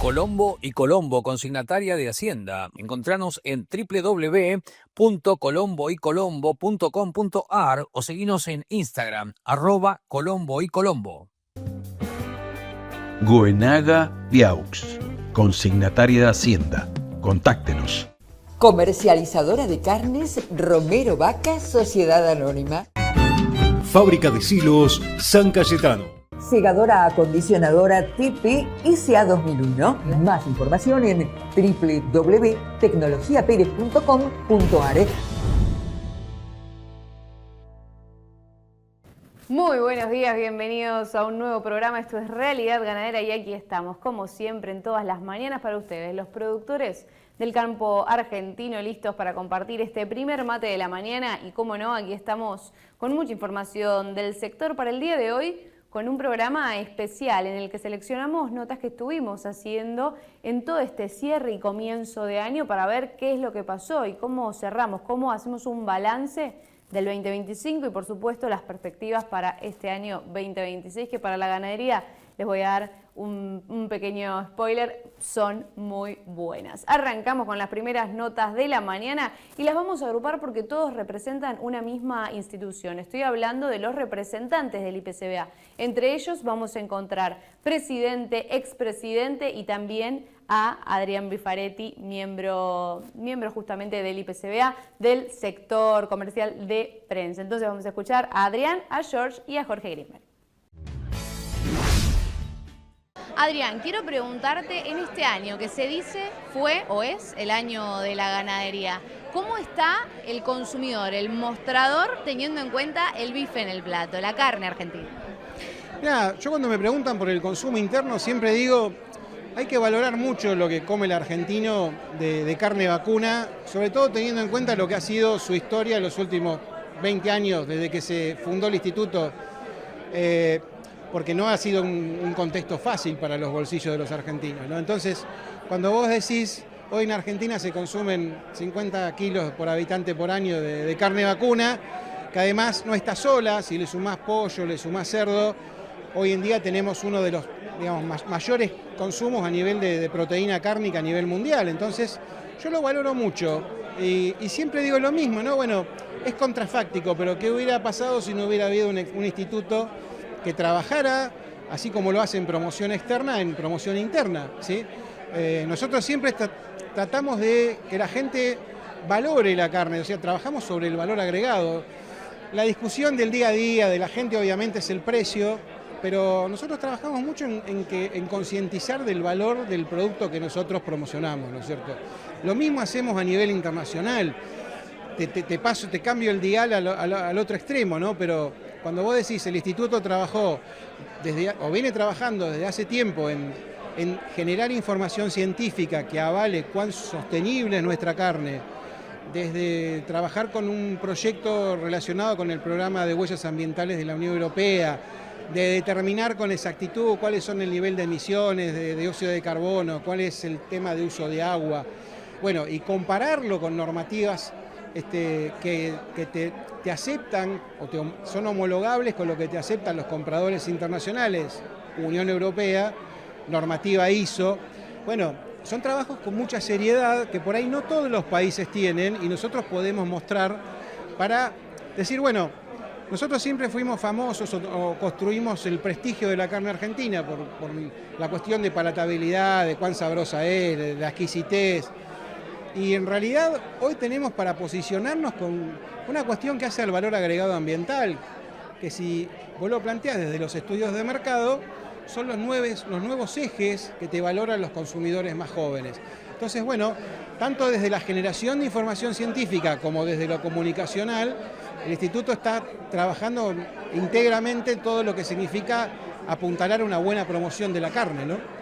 Colombo y Colombo, consignataria de Hacienda. Encontranos en www.colomboycolombo.com.ar o seguinos en Instagram, @colomboycolombo. Goenaga Viaux, consignataria de Hacienda. Contáctenos. Comercializadora de carnes Romero Vaca, Sociedad Anónima. Fábrica de Silos San Cayetano. Segadora acondicionadora TP SA 2001. Más información en www.tecnologiaperez.com.ar. Muy buenos días, bienvenidos a un nuevo programa. Esto es Realidad Ganadera y aquí estamos, como siempre, en todas las mañanas para ustedes, los productores del campo argentino, listos para compartir este primer mate de la mañana. Y como no, aquí estamos con mucha información del sector para el día de hoy, con un programa especial en el que seleccionamos notas que estuvimos haciendo en todo este cierre y comienzo de año para ver qué es lo que pasó y cómo cerramos, cómo hacemos un balance del 2025 y por supuesto las perspectivas para este año 2026, que para la ganadería, les voy a dar un pequeño spoiler, son muy buenas. Arrancamos con las primeras notas de la mañana y las vamos a agrupar porque todos representan una misma institución. Estoy hablando de los representantes del IPCBA. Entre ellos vamos a encontrar presidente, expresidente y también a Adrián Bifaretti, miembro justamente del IPCBA, del sector comercial de prensa. Entonces vamos a escuchar a Adrián, a George y a Jorge Grimberg. Adrián, quiero preguntarte, en este año que se dice fue o es el año de la ganadería, ¿cómo está el consumidor, el mostrador, teniendo en cuenta el bife en el plato, la carne argentina? Mirá, yo cuando me preguntan por el consumo interno siempre digo, hay que valorar mucho lo que come el argentino de carne vacuna, sobre todo teniendo en cuenta lo que ha sido su historia en los últimos 20 años, desde que se fundó el instituto. Porque no ha sido un contexto fácil para los bolsillos de los argentinos, ¿no? Entonces, cuando vos decís, hoy en Argentina se consumen 50 kilos por habitante por año de carne vacuna, que además no está sola, si le sumás pollo, le sumás cerdo, hoy en día tenemos uno de los, digamos, mayores consumos a nivel de proteína cárnica a nivel mundial. Entonces, yo lo valoro mucho y siempre digo lo mismo, ¿no? Bueno, es contrafáctico, pero ¿qué hubiera pasado si no hubiera habido un instituto que trabajara, así como lo hace en promoción externa, en promoción interna, ¿sí? Nosotros siempre tratamos de que la gente valore la carne, o sea, trabajamos sobre el valor agregado. La discusión del día a día de la gente obviamente es el precio, pero nosotros trabajamos mucho en concientizar del valor del producto que nosotros promocionamos, ¿no es cierto? Lo mismo hacemos a nivel internacional. Te cambio el dial al otro extremo, ¿no? Pero cuando vos decís el instituto trabajó viene trabajando desde hace tiempo en generar información científica que avale cuán sostenible es nuestra carne, desde trabajar con un proyecto relacionado con el programa de huellas ambientales de la Unión Europea, de determinar con exactitud cuáles son el nivel de emisiones de dióxido de carbono, cuál es el tema de uso de agua, bueno, y compararlo con normativas que te aceptan o son homologables con lo que te aceptan los compradores internacionales, Unión Europea, normativa ISO. Bueno, son trabajos con mucha seriedad que por ahí no todos los países tienen y nosotros podemos mostrar para decir, bueno, nosotros siempre fuimos famosos o construimos el prestigio de la carne argentina por la cuestión de palatabilidad, de cuán sabrosa es, de la exquisitez. Y en realidad hoy tenemos para posicionarnos con una cuestión que hace al valor agregado ambiental, que si vos lo planteás desde los estudios de mercado, son los nuevos ejes que te valoran los consumidores más jóvenes. Entonces, bueno, tanto desde la generación de información científica como desde lo comunicacional, el Instituto está trabajando íntegramente todo lo que significa apuntalar una buena promoción de la carne, ¿no?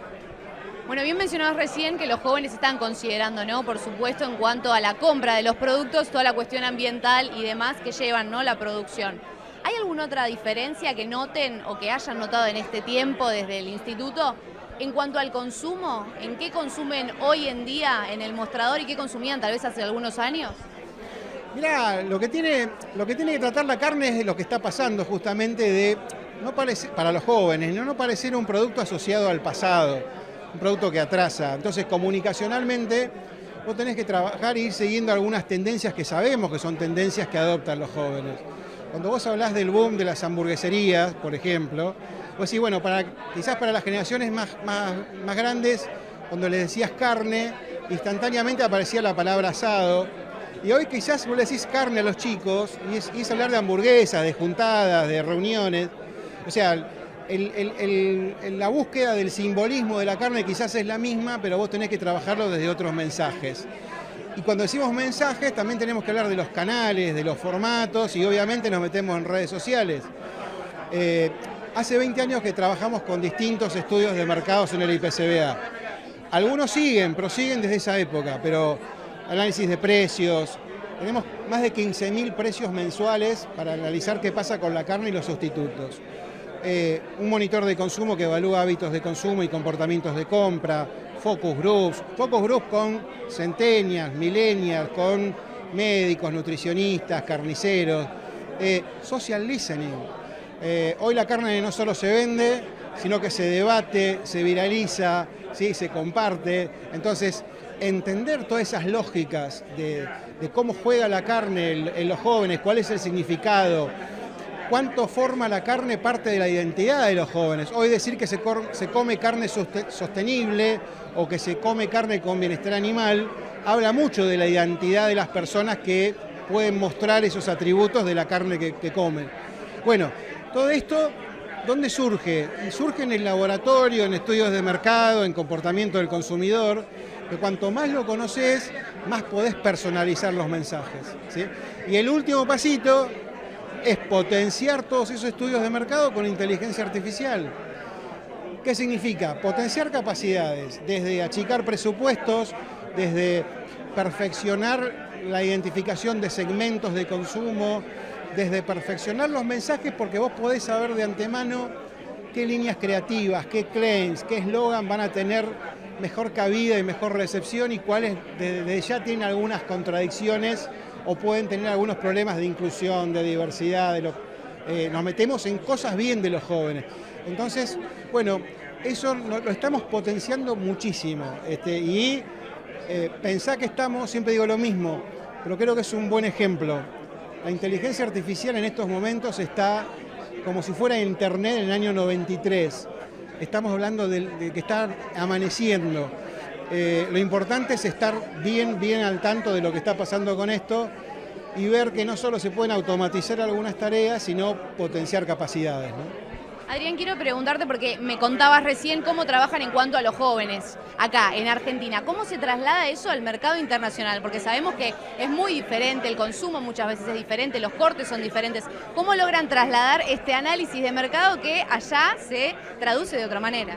Bueno, bien mencionabas recién que los jóvenes están considerando, ¿no? Por supuesto, en cuanto a la compra de los productos, toda la cuestión ambiental y demás que llevan, ¿no?, la producción. ¿Hay alguna otra diferencia que noten o que hayan notado en este tiempo desde el instituto en cuanto al consumo? ¿En qué consumen hoy en día en el mostrador y qué consumían tal vez hace algunos años? Mirá, lo que tiene que tratar la carne es de lo que está pasando justamente de, no parecer, para los jóvenes, no parecer un producto asociado al pasado. un producto que atrasa. Entonces, comunicacionalmente, vos tenés que trabajar e ir siguiendo algunas tendencias que sabemos que son tendencias que adoptan los jóvenes. Cuando vos hablás del boom de las hamburgueserías, por ejemplo, vos decís, bueno, quizás para las generaciones más grandes, cuando les decías carne, instantáneamente aparecía la palabra asado. Y hoy quizás vos le decís carne a los chicos y es hablar de hamburguesas, de juntadas, de reuniones. O sea, la búsqueda del simbolismo de la carne quizás es la misma, pero vos tenés que trabajarlo desde otros mensajes. Y cuando decimos mensajes, también tenemos que hablar de los canales, de los formatos y obviamente nos metemos en redes sociales. Hace 20 años que trabajamos con distintos estudios de mercados en el IPCBA. Algunos prosiguen desde esa época, pero análisis de precios. Tenemos más de 15.000 precios mensuales para analizar qué pasa con la carne y los sustitutos. Un monitor de consumo que evalúa hábitos de consumo y comportamientos de compra, focus groups con centennials, millennials, con médicos, nutricionistas, carniceros, social listening. Hoy la carne no solo se vende, sino que se debate, se viraliza, ¿sí? Se comparte. Entonces, entender todas esas lógicas de cómo juega la carne en los jóvenes, cuál es el significado, cuánto forma la carne parte de la identidad de los jóvenes. Hoy decir que se come carne sostenible o que se come carne con bienestar animal, habla mucho de la identidad de las personas que pueden mostrar esos atributos de la carne que comen. Bueno, todo esto, ¿dónde surge? Surge en el laboratorio, en estudios de mercado, en comportamiento del consumidor, que cuanto más lo conoces, más podés personalizar los mensajes, ¿sí? Y el último pasito es potenciar todos esos estudios de mercado con inteligencia artificial. ¿Qué significa? Potenciar capacidades, desde achicar presupuestos, desde perfeccionar la identificación de segmentos de consumo, desde perfeccionar los mensajes, porque vos podés saber de antemano qué líneas creativas, qué claims, qué eslogan van a tener mejor cabida y mejor recepción y cuáles desde ya tienen algunas contradicciones o pueden tener algunos problemas de inclusión, de diversidad, nos metemos en cosas bien de los jóvenes. Entonces, bueno, eso lo estamos potenciando muchísimo. Pensá que siempre digo lo mismo, pero creo que es un buen ejemplo. La inteligencia artificial en estos momentos está como si fuera Internet en el año 93. Estamos hablando de que está amaneciendo. Lo importante es estar bien al tanto de lo que está pasando con esto y ver que no solo se pueden automatizar algunas tareas, sino potenciar capacidades, ¿no? Adrián, quiero preguntarte, porque me contabas recién cómo trabajan en cuanto a los jóvenes acá en Argentina. ¿Cómo se traslada eso al mercado internacional? Porque sabemos que es muy diferente, el consumo muchas veces es diferente, los cortes son diferentes. ¿Cómo logran trasladar este análisis de mercado que allá se traduce de otra manera?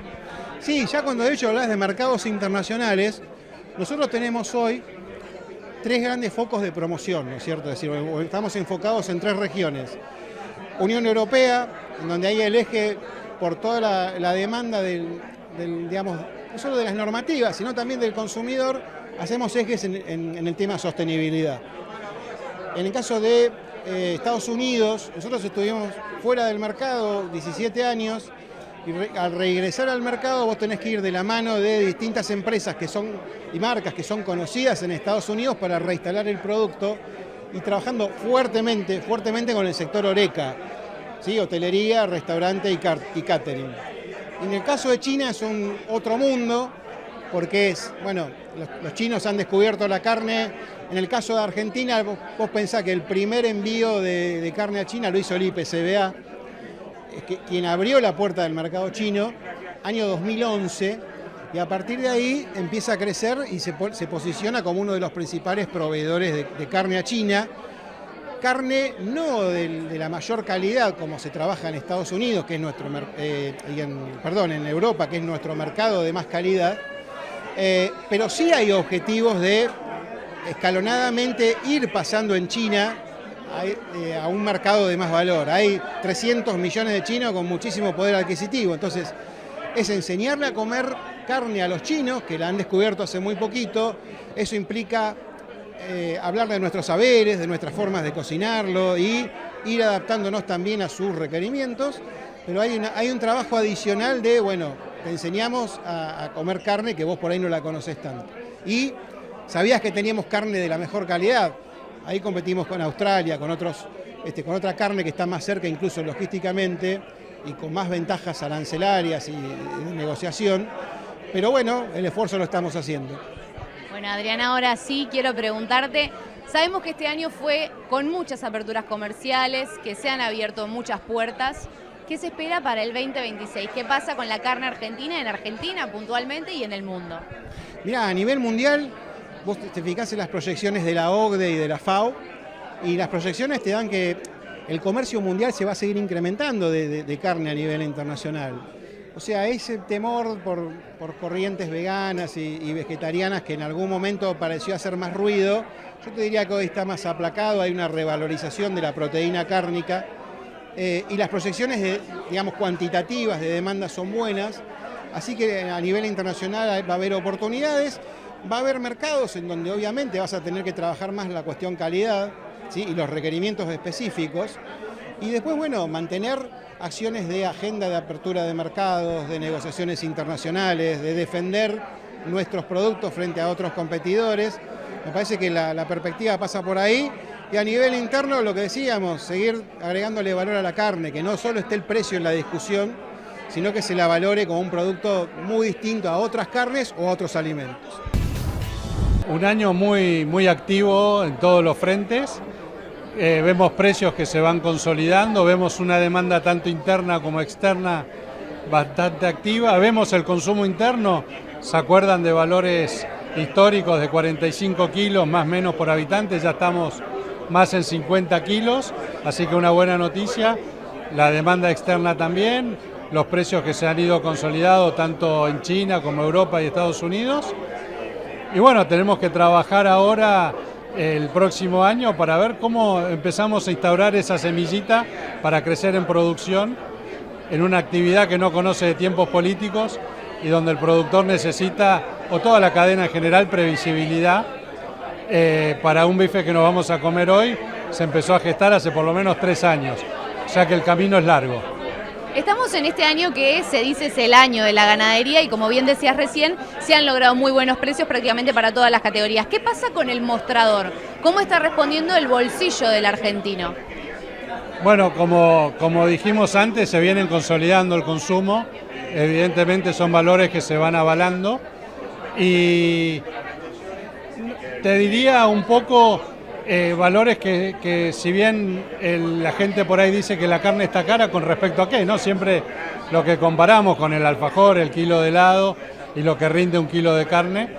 Sí, ya cuando de hecho hablas de mercados internacionales, nosotros tenemos hoy 3 grandes focos de promoción, ¿no es cierto? Es decir, estamos enfocados en 3 regiones. Unión Europea, en donde hay el eje por toda la demanda digamos, no solo de las normativas, sino también del consumidor, hacemos ejes en el tema sostenibilidad. En el caso de Estados Unidos, nosotros estuvimos fuera del mercado 17 años, y al regresar al mercado vos tenés que ir de la mano de distintas empresas y marcas que son conocidas en Estados Unidos para reinstalar el producto y trabajando fuertemente con el sector HoReCa, ¿sí? Hotelería, restaurante y catering. En el caso de China es otro mundo, porque los chinos han descubierto la carne. En el caso de Argentina, vos pensás que el primer envío de carne a China lo hizo el IPCBA, quien abrió la puerta del mercado chino, año 2011, y a partir de ahí empieza a crecer y se posiciona como uno de los principales proveedores de carne a China. Carne no de la mayor calidad como se trabaja en Estados Unidos, que es en Europa, que es nuestro mercado de más calidad, pero sí hay objetivos de escalonadamente ir pasando en China a un mercado de más valor. Hay 300 millones de chinos con muchísimo poder adquisitivo, entonces es enseñarle a comer carne a los chinos, que la han descubierto hace muy poquito. Eso implica hablar de nuestros saberes, de nuestras formas de cocinarlo y ir adaptándonos también a sus requerimientos, pero hay un trabajo adicional de, te enseñamos a comer carne que vos por ahí no la conocés tanto. Y sabías que teníamos carne de la mejor calidad. Ahí competimos con Australia, con con otra carne que está más cerca incluso logísticamente y con más ventajas arancelarias y de negociación. Pero bueno, el esfuerzo lo estamos haciendo. Bueno, Adrián, ahora sí quiero preguntarte, sabemos que este año fue con muchas aperturas comerciales, que se han abierto muchas puertas. ¿Qué se espera para el 2026? ¿Qué pasa con la carne argentina, en Argentina puntualmente y en el mundo? Mirá, a nivel mundial, vos te fijás en las proyecciones de la OCDE y de la FAO, y las proyecciones te dan que el comercio mundial se va a seguir incrementando de carne a nivel internacional. O sea, ese temor por corrientes veganas y vegetarianas que en algún momento pareció hacer más ruido, yo te diría que hoy está más aplacado, hay una revalorización de la proteína cárnica y las proyecciones, digamos, cuantitativas de demanda son buenas, así que a nivel internacional va a haber oportunidades, va a haber mercados en donde obviamente vas a tener que trabajar más la cuestión calidad, ¿sí? Y los requerimientos específicos, y después, bueno, mantener acciones de agenda de apertura de mercados, de negociaciones internacionales, de defender nuestros productos frente a otros competidores. Me parece que la perspectiva pasa por ahí. Y a nivel interno, lo que decíamos, seguir agregándole valor a la carne, que no solo esté el precio en la discusión, sino que se la valore como un producto muy distinto a otras carnes o a otros alimentos. Un año muy activo en todos los frentes. Vemos precios que se van consolidando, vemos una demanda tanto interna como externa bastante activa, vemos el consumo interno, se acuerdan de valores históricos de 45 kilos más o menos por habitante, ya estamos más en 50 kilos, así que una buena noticia. La demanda externa también, los precios que se han ido consolidando tanto en China como Europa y Estados Unidos. Y bueno, tenemos que trabajar ahora el próximo año para ver cómo empezamos a instaurar esa semillita para crecer en producción en una actividad que no conoce de tiempos políticos y donde el productor necesita, o toda la cadena en general, previsibilidad. Para un bife que nos vamos a comer hoy se empezó a gestar hace por lo menos 3 años, o sea que el camino es largo. Estamos en este año que se dice es el año de la ganadería y como bien decías recién, se han logrado muy buenos precios prácticamente para todas las categorías. ¿Qué pasa con el mostrador? ¿Cómo está respondiendo el bolsillo del argentino? Bueno, como dijimos antes, se vienen consolidando el consumo, evidentemente son valores que se van avalando y te diría un poco valores que si bien la gente por ahí dice que la carne está cara, con respecto a qué, ¿no? Siempre lo que comparamos con el alfajor, el kilo de helado y lo que rinde un kilo de carne.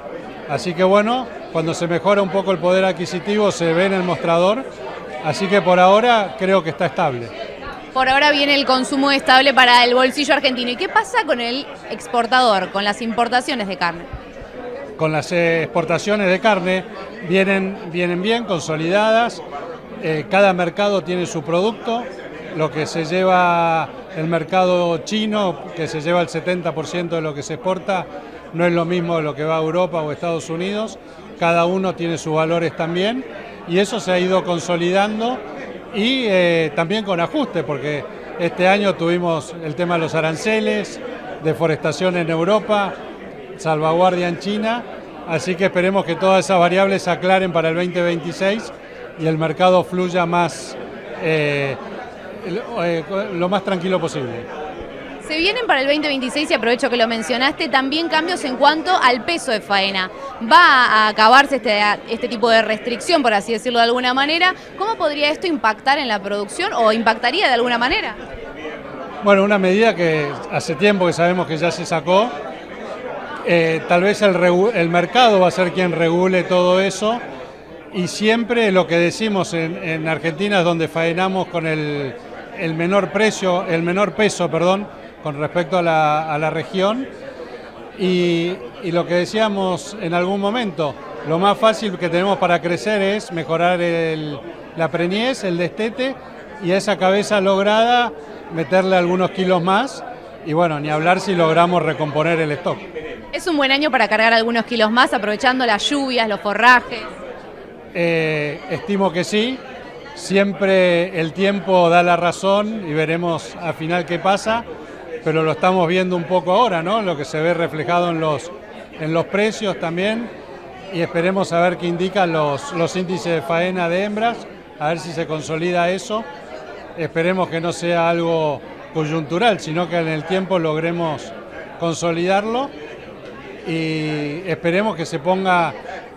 Así que bueno, cuando se mejora un poco el poder adquisitivo se ve en el mostrador, así que por ahora creo que está estable. Por ahora viene el consumo estable para el bolsillo argentino. ¿Y qué pasa con el exportador, con las importaciones de carne? Con las exportaciones de carne vienen bien consolidadas, cada mercado tiene su producto, lo que se lleva el mercado chino, que se lleva el 70% de lo que se exporta, no es lo mismo de lo que va a Europa o Estados Unidos, cada uno tiene sus valores también y eso se ha ido consolidando y también con ajuste, porque este año tuvimos el tema de los aranceles, deforestación en Europa, salvaguardia en China, así que esperemos que todas esas variables se aclaren para el 2026 y el mercado fluya más, lo más tranquilo posible. Se vienen para el 2026, y aprovecho que lo mencionaste, también cambios en cuanto al peso de faena. ¿Va a acabarse este tipo de restricción, por así decirlo de alguna manera? ¿Cómo podría esto impactar en la producción o impactaría de alguna manera? Bueno, una medida que hace tiempo que sabemos que ya se sacó. Tal vez el mercado va a ser quien regule todo eso y siempre lo que decimos en Argentina es donde faenamos con el menor peso, con respecto a la región y lo que decíamos en algún momento, lo más fácil que tenemos para crecer es mejorar la preñez, el destete y a esa cabeza lograda meterle algunos kilos más y bueno, ni hablar si logramos recomponer el stock. ¿Es un buen año para cargar algunos kilos más, aprovechando las lluvias, los forrajes? Estimo que sí. Siempre el tiempo da la razón y veremos al final qué pasa. pero lo estamos viendo un poco ahora, ¿no? Lo que se ve reflejado en los precios también, y esperemos a ver qué indican los índices de faena de hembras, a ver si se consolida eso. Esperemos que no sea algo coyuntural, sino que en el tiempo logremos consolidarlo y esperemos que se ponga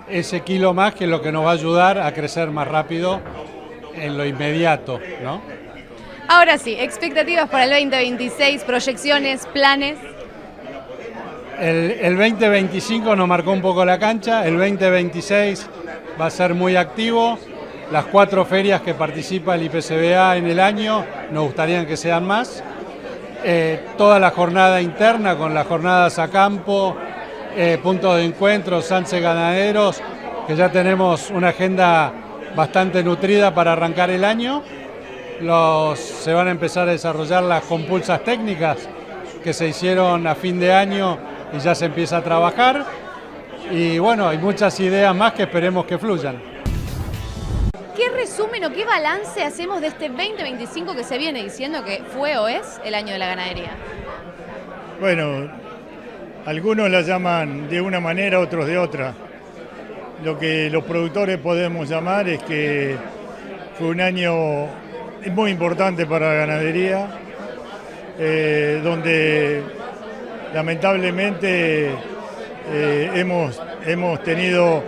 ese kilo más, que es lo que nos va a ayudar a crecer más rápido en lo inmediato, ¿no? Ahora sí, expectativas para el 2026, proyecciones, planes. El 2025 nos marcó un poco la cancha, el 2026 va a ser muy activo. Las 4 ferias que participa el IPCBA en el año, nos gustaría que sean más. Toda la jornada interna, con las jornadas a campo, puntos de encuentro, sances ganaderos, que ya tenemos una agenda bastante nutrida para arrancar el año. Se van a empezar a desarrollar las compulsas técnicas que se hicieron a fin de año y ya se empieza a trabajar. Y bueno, hay muchas ideas más que esperemos que fluyan. ¿Qué resumen o qué balance hacemos de este 2025 que se viene diciendo que fue o es el año de la ganadería? Bueno, algunos la llaman de una manera, otros de otra. Lo que los productores podemos llamar es que fue un año muy importante para la ganadería, donde lamentablemente hemos tenido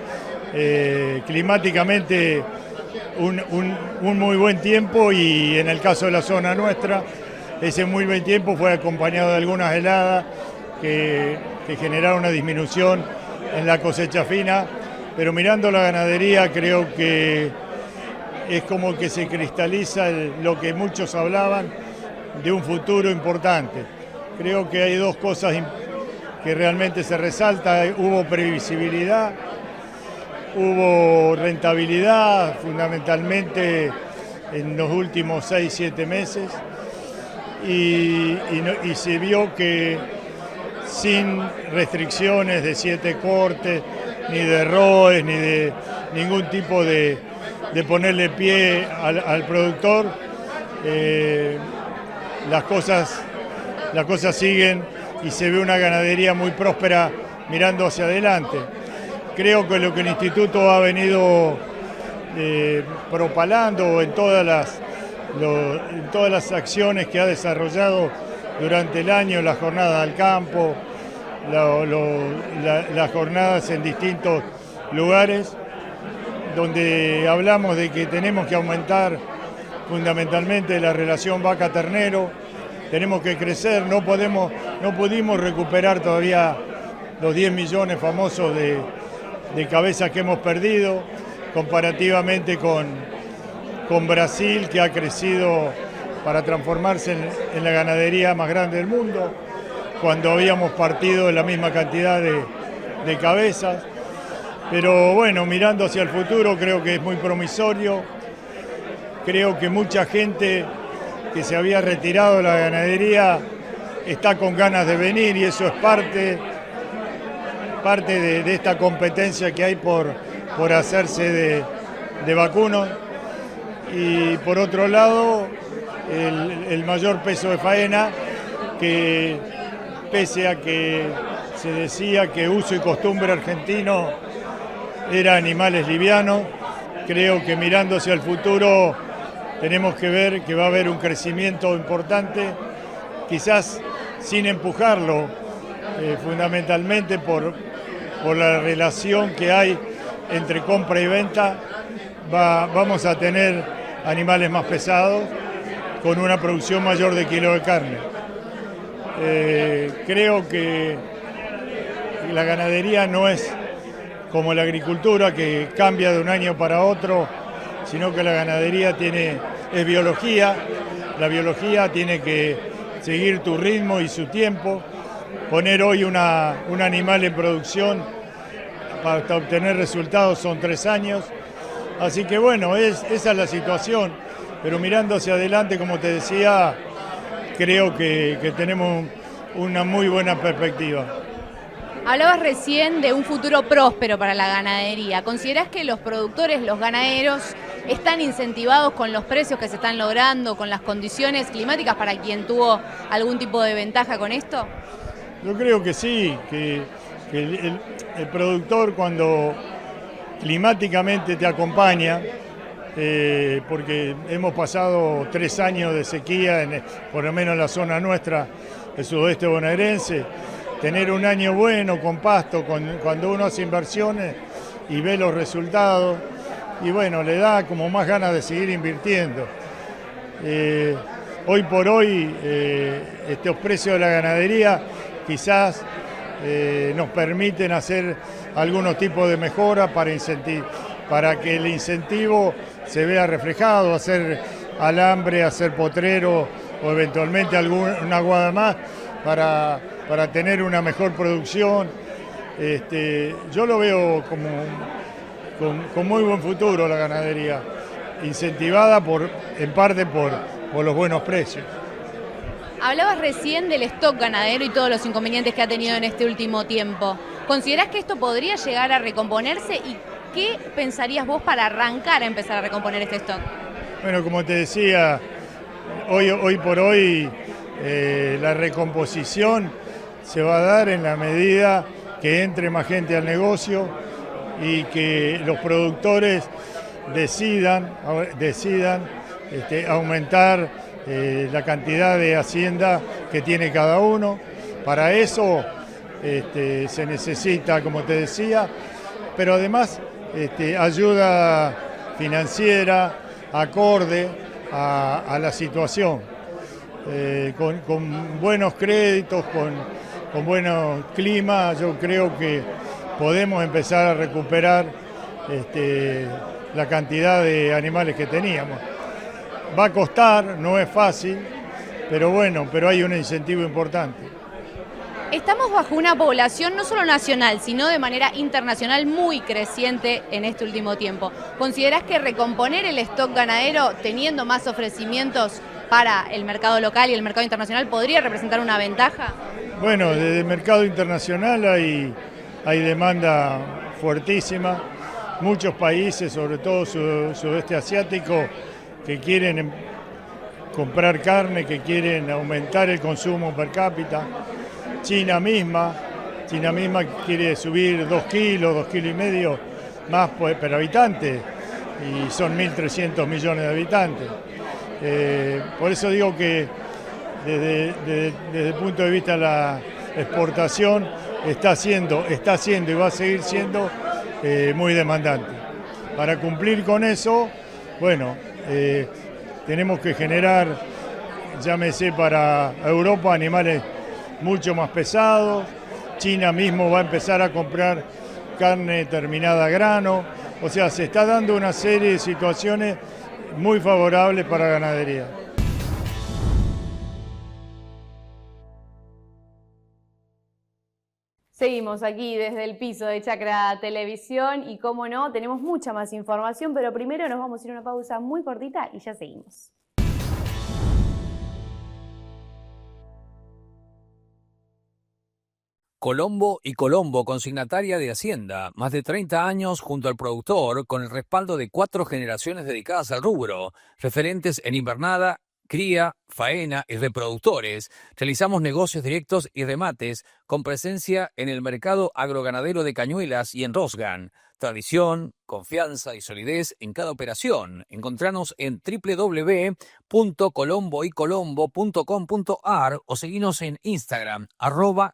climáticamente un muy buen tiempo, y en el caso de la zona nuestra, ese muy buen tiempo fue acompañado de algunas heladas que generaron una disminución en la cosecha fina, pero mirando la ganadería creo que es como que se cristaliza lo que muchos hablaban de un futuro importante. Creo que hay dos cosas que realmente se resaltan: hubo previsibilidad, hubo rentabilidad, fundamentalmente en los últimos 6-7 meses, y se vio que sin restricciones de 7 cortes, ni de ROEs, ni de ningún tipo de ponerle pie al productor, las cosas siguen y se ve una ganadería muy próspera mirando hacia adelante. Creo que lo que el Instituto ha venido propalando en todas las acciones que ha desarrollado durante el año, las jornadas al campo, las jornadas en distintos lugares, donde hablamos de que tenemos que aumentar fundamentalmente la relación vaca-ternero, tenemos que crecer, no pudimos recuperar todavía los 10 millones famosos de cabezas que hemos perdido, comparativamente con Brasil, que ha crecido para transformarse en la ganadería más grande del mundo, cuando habíamos partido la misma cantidad de cabezas. Pero bueno, mirando hacia el futuro, creo que es muy promisorio. Creo que mucha gente que se había retirado de la ganadería está con ganas de venir, y eso es parte de esta competencia que hay por hacerse de vacunos. Y por otro lado, el mayor peso de faena, que pese a que se decía que uso y costumbre argentino era animales livianos, creo que mirando hacia el futuro tenemos que ver que va a haber un crecimiento importante, quizás sin empujarlo, fundamentalmente por la relación que hay entre compra y venta. Vamos a tener animales más pesados, con una producción mayor de kilo de carne. Creo que la ganadería no es como la agricultura, que cambia de un año para otro, sino que la ganadería es biología. La biología tiene que seguir tu ritmo y su tiempo. Poner hoy un animal en producción para obtener resultados son 3 años. Así que bueno, esa es la situación. Pero mirando hacia adelante, como te decía, creo que tenemos una muy buena perspectiva. Hablabas recién de un futuro próspero para la ganadería. ¿Considerás que los productores, los ganaderos, ¿Están incentivados con los precios que se están logrando, con las condiciones climáticas para quien tuvo algún tipo de ventaja con esto? Yo creo que sí, que el productor cuando climáticamente te acompaña, porque hemos pasado 3 años de sequía, por lo menos en la zona nuestra, el sudoeste bonaerense, tener un año bueno con pasto, cuando uno hace inversiones y ve los resultados, y bueno, le da como más ganas de seguir invirtiendo. Hoy por hoy, estos precios de la ganadería quizás nos permiten hacer algunos tipos de mejoras para que el incentivo se vea reflejado, hacer alambre, hacer potrero o eventualmente alguna guada más para tener una mejor producción. Yo lo veo con muy buen futuro la ganadería, incentivada en parte por los buenos precios. Hablabas recién del stock ganadero y todos los inconvenientes que ha tenido en este último tiempo. ¿Considerás que esto podría llegar a recomponerse y qué pensarías vos para arrancar a empezar a recomponer este stock? Bueno, como te decía, hoy por hoy la recomposición se va a dar en la medida que entre más gente al negocio y que los productores decidan aumentar la cantidad de hacienda que tiene cada uno. Para eso se necesita, como te decía, pero además ayuda financiera acorde a la situación, con buenos créditos, con buenos climas. Yo creo que podemos empezar a recuperar la cantidad de animales que teníamos. Va a costar, no es fácil, pero hay un incentivo importante. Estamos bajo una población no solo nacional, sino de manera internacional muy creciente en este último tiempo. ¿Considerás que recomponer el stock ganadero teniendo más ofrecimientos para el mercado local y el mercado internacional podría representar una ventaja? Bueno, desde el mercado internacional hay demanda fuertísima. Muchos países, sobre todo sudeste asiático, que quieren comprar carne, que quieren aumentar el consumo per cápita. China misma quiere subir 2 kilos, 2,5 kilos más per habitante, y son 1.300 millones de habitantes. Por eso digo que desde el punto de vista de la exportación está siendo y va a seguir siendo muy demandante. Para cumplir con eso, tenemos que generar, llámese para Europa, animales mucho más pesados. China mismo va a empezar a comprar carne terminada a grano. O sea, se está dando una serie de situaciones muy favorables para la ganadería. Seguimos aquí desde el piso de Chacra Televisión y, como no, tenemos mucha más información, pero primero nos vamos a ir a una pausa muy cortita y ya seguimos. Colombo y Colombo, consignataria de Hacienda, más de 30 años junto al productor, con el respaldo de 4 generaciones dedicadas al rubro, referentes en invernada, cría, faena y reproductores. Realizamos negocios directos y remates con presencia en el mercado agroganadero de Cañuelas y en Rosgan. Tradición, confianza y solidez en cada operación. Encontranos en www.colomboycolombo.com.ar o seguinos en Instagram,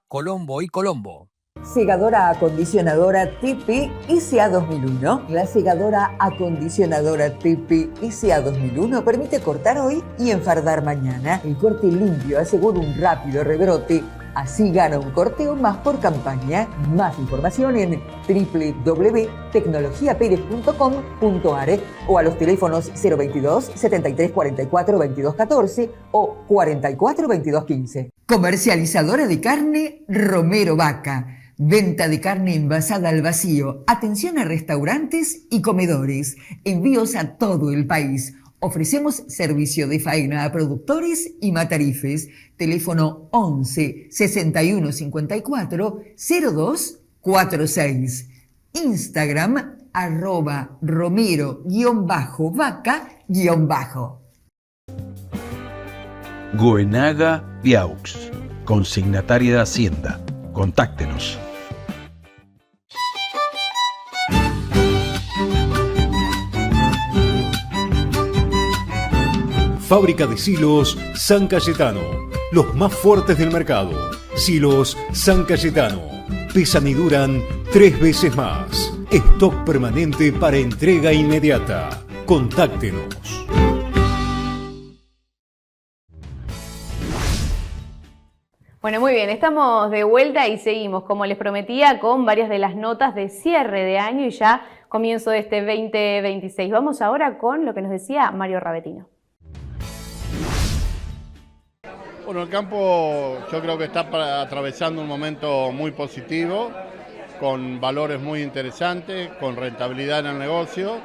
@colomboycolombo. Segadora acondicionadora Tipi ICA 2001. La segadora acondicionadora Tipi ICA 2001 permite cortar hoy y enfardar mañana. El corte limpio asegura un rápido rebrote. Así gana un corteo más por campaña. Más información en www.tecnologiaperez.com.ar o a los teléfonos 022 73 44 22 14 o 44 22 15. Comercializadora de carne Romero Vaca. Venta de carne envasada al vacío. Atención a restaurantes y comedores. Envíos a todo el país. Ofrecemos servicio de faena a productores y matarifes. Teléfono 11 61 54 02 46. Instagram @romero_vaca_. Goenaga Viaux, consignataria de Hacienda. Contáctenos. Fábrica de silos San Cayetano. Los más fuertes del mercado. Silos San Cayetano. Pesan y duran 3 veces más. Stock permanente para entrega inmediata. Contáctenos. Bueno, muy bien, estamos de vuelta y seguimos, como les prometía, con varias de las notas de cierre de año y ya comienzo de este 2026. Vamos ahora con lo que nos decía Mario Ravetino. Bueno, el campo yo creo que está atravesando un momento muy positivo, con valores muy interesantes, con rentabilidad en el negocio,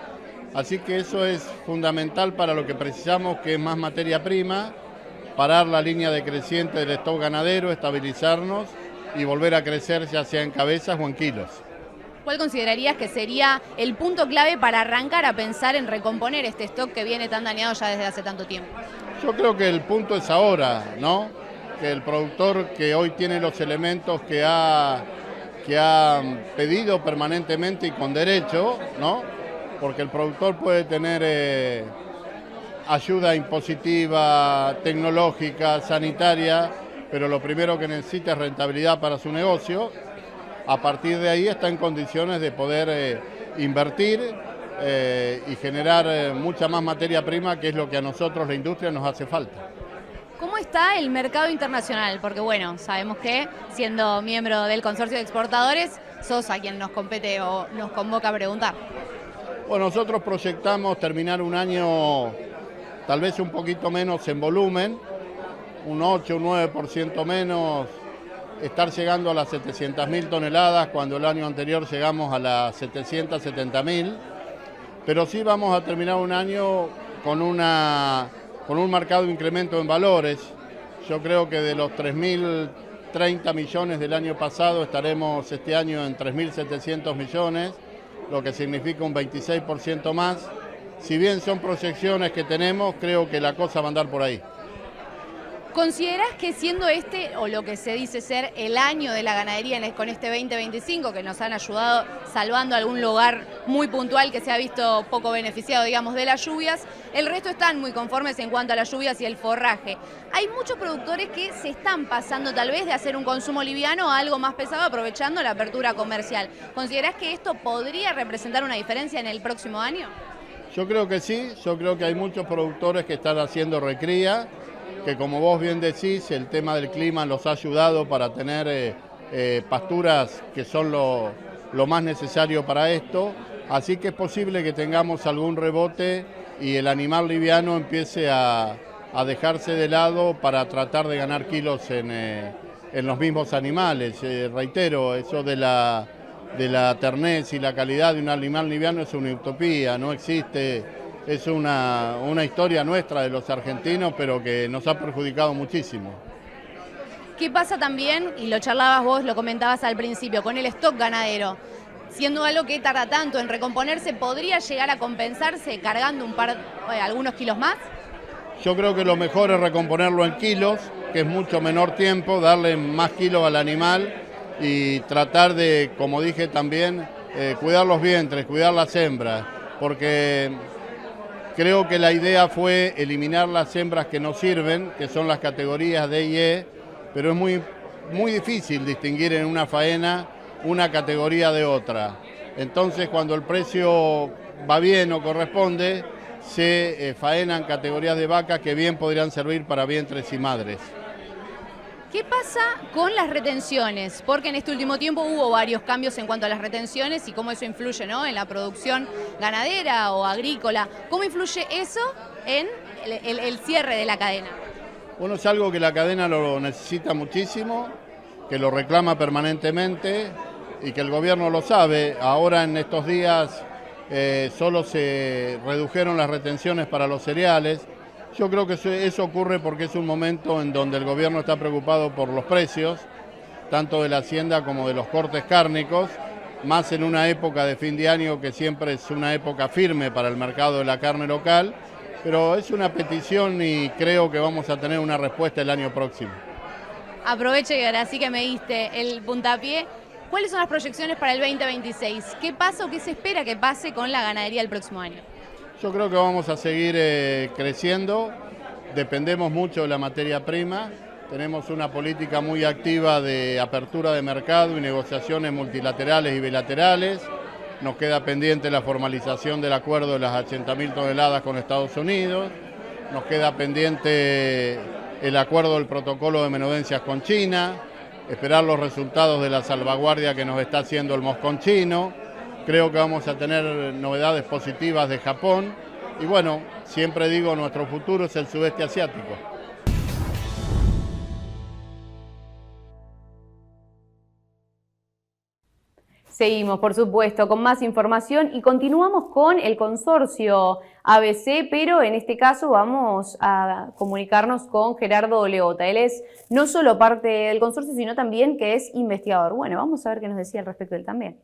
así que eso es fundamental para lo que precisamos, que es más materia prima, parar la línea decreciente del stock ganadero, estabilizarnos y volver a crecer ya sea en cabezas o en kilos. ¿Cuál considerarías que sería el punto clave para arrancar a pensar en recomponer este stock que viene tan dañado ya desde hace tanto tiempo? Yo creo que el punto es ahora, ¿no? Que el productor que hoy tiene los elementos que ha pedido permanentemente y con derecho, ¿no? Porque el productor puede tener ayuda impositiva, tecnológica, sanitaria, pero lo primero que necesita es rentabilidad para su negocio. A partir de ahí está en condiciones de poder invertir y generar mucha más materia prima, que es lo que a nosotros, la industria, nos hace falta. ¿Cómo está el mercado internacional? Porque bueno, sabemos que siendo miembro del consorcio de exportadores, sos a quien nos compete o nos convoca a preguntar. Bueno, nosotros proyectamos terminar un año tal vez un poquito menos en volumen, un 8, un 9% menos, estar llegando a las 700.000 toneladas cuando el año anterior llegamos a las 770.000, pero sí vamos a terminar un año con un marcado incremento en valores. Yo creo que de los 3.030 millones del año pasado estaremos este año en 3.700 millones, lo que significa un 26% más. Si bien son proyecciones que tenemos, creo que la cosa va a andar por ahí. ¿Considerás que siendo este, o lo que se dice ser el año de la ganadería con este 2025, que nos han ayudado salvando algún lugar muy puntual que se ha visto poco beneficiado, digamos, de las lluvias, el resto están muy conformes en cuanto a las lluvias y el forraje? Hay muchos productores que se están pasando tal vez de hacer un consumo liviano a algo más pesado, aprovechando la apertura comercial. ¿Considerás que esto podría representar una diferencia en el próximo año? Yo creo que sí, yo creo que hay muchos productores que están haciendo recría, que como vos bien decís, el tema del clima los ha ayudado para tener pasturas que son lo más necesario para esto, así que es posible que tengamos algún rebote y el animal liviano empiece a dejarse de lado para tratar de ganar kilos en los mismos animales. Reitero, eso de la ternez y la calidad de un animal liviano es una utopía, no existe, es una historia nuestra de los argentinos, pero que nos ha perjudicado muchísimo. ¿Qué pasa también, y lo charlabas vos, lo comentabas al principio, con el stock ganadero? Siendo algo que tarda tanto en recomponerse, ¿podría llegar a compensarse cargando algunos kilos más? Yo creo que lo mejor es recomponerlo en kilos, que es mucho menor tiempo, darle más kilos al animal y tratar de, como dije también, cuidar los vientres, cuidar las hembras, porque creo que la idea fue eliminar las hembras que no sirven, que son las categorías D y E, pero es muy difícil distinguir en una faena una categoría de otra. Entonces, cuando el precio va bien o corresponde, se faenan categorías de vacas que bien podrían servir para vientres y madres. ¿Qué pasa con las retenciones? Porque en este último tiempo hubo varios cambios en cuanto a las retenciones y cómo eso influye, ¿no?, en la producción ganadera o agrícola. ¿Cómo influye eso en el cierre de la cadena? Bueno, es algo que la cadena lo necesita muchísimo, que lo reclama permanentemente y que el gobierno lo sabe. Ahora en estos días solo se redujeron las retenciones para los cereales. Yo creo que eso ocurre porque es un momento en donde el gobierno está preocupado por los precios, tanto de la hacienda como de los cortes cárnicos, más en una época de fin de año que siempre es una época firme para el mercado de la carne local, pero es una petición y creo que vamos a tener una respuesta el año próximo. Aprovecho y ahora sí que me diste el puntapié. ¿Cuáles son las proyecciones para el 2026? ¿Qué pasa o qué se espera que pase con la ganadería el próximo año? Yo creo que vamos a seguir creciendo, dependemos mucho de la materia prima, tenemos una política muy activa de apertura de mercado y negociaciones multilaterales y bilaterales, nos queda pendiente la formalización del acuerdo de las 80.000 toneladas con Estados Unidos, nos queda pendiente el acuerdo del protocolo de menudencias con China, esperar los resultados de la salvaguardia que nos está haciendo el moscón chino. Creo que vamos a tener novedades positivas de Japón. Y bueno, siempre digo, nuestro futuro es el sudeste asiático. Seguimos, por supuesto, con más información y continuamos con el consorcio ABC, pero en este caso vamos a comunicarnos con Gerardo Leota. Él es no solo parte del consorcio, sino también que es investigador. Bueno, vamos a ver qué nos decía al respecto él también.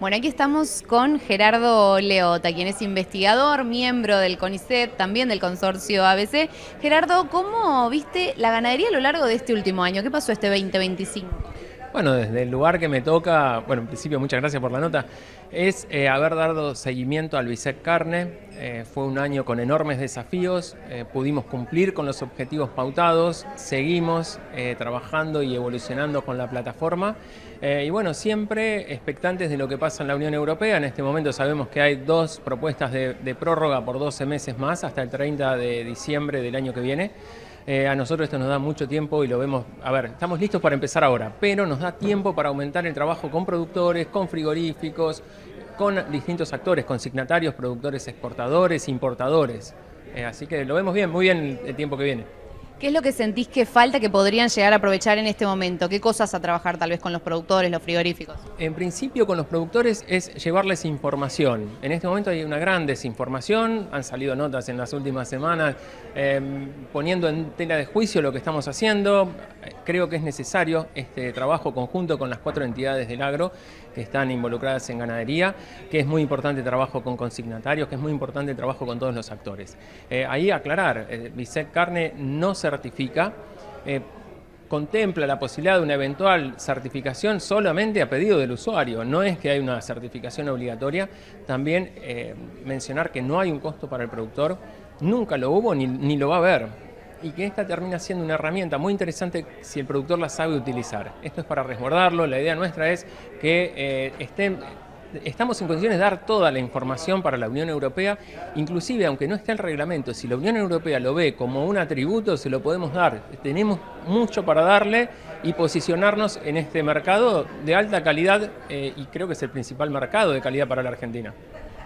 Bueno, aquí estamos con Gerardo Leota, quien es investigador, miembro del CONICET, también del consorcio ABC. Gerardo, ¿cómo viste la ganadería a lo largo de este último año? ¿Qué pasó este 2025? Bueno, desde el lugar que me toca, bueno, en principio muchas gracias por la nota, es haber dado seguimiento al BISEC Carne. Fue un año con enormes desafíos, pudimos cumplir con los objetivos pautados, seguimos trabajando y evolucionando con la plataforma. Y bueno, siempre expectantes de lo que pasa en la Unión Europea. En este momento sabemos que hay 2 propuestas de prórroga por 12 meses más, hasta el 30 de diciembre del año que viene. A nosotros esto nos da mucho tiempo y lo vemos, a ver, estamos listos para empezar ahora, pero nos da tiempo para aumentar el trabajo con productores, con frigoríficos, con distintos actores, consignatarios, productores exportadores, importadores. Así que lo vemos bien, muy bien el tiempo que viene. ¿Qué es lo que sentís que falta, que podrían llegar a aprovechar en este momento? ¿Qué cosas a trabajar tal vez con los productores, los frigoríficos? En principio con los productores es llevarles información. En este momento hay una gran desinformación, han salido notas en las últimas semanas poniendo en tela de juicio lo que estamos haciendo. Creo que es necesario este trabajo conjunto con las 4 entidades del agro que están involucradas en ganadería, que es muy importante el trabajo con consignatarios, que es muy importante el trabajo con todos los actores. Ahí aclarar, BISEC Carne no certifica, contempla la posibilidad de una eventual certificación solamente a pedido del usuario, no es que hay una certificación obligatoria. También mencionar que no hay un costo para el productor, nunca lo hubo ni lo va a haber. Y que esta termina siendo una herramienta muy interesante si el productor la sabe utilizar. Esto es para resguardarlo, la idea nuestra es que estamos en condiciones de dar toda la información para la Unión Europea, inclusive aunque no esté el reglamento, si la Unión Europea lo ve como un atributo, se lo podemos dar. Tenemos mucho para darle y posicionarnos en este mercado de alta calidad y creo que es el principal mercado de calidad para la Argentina.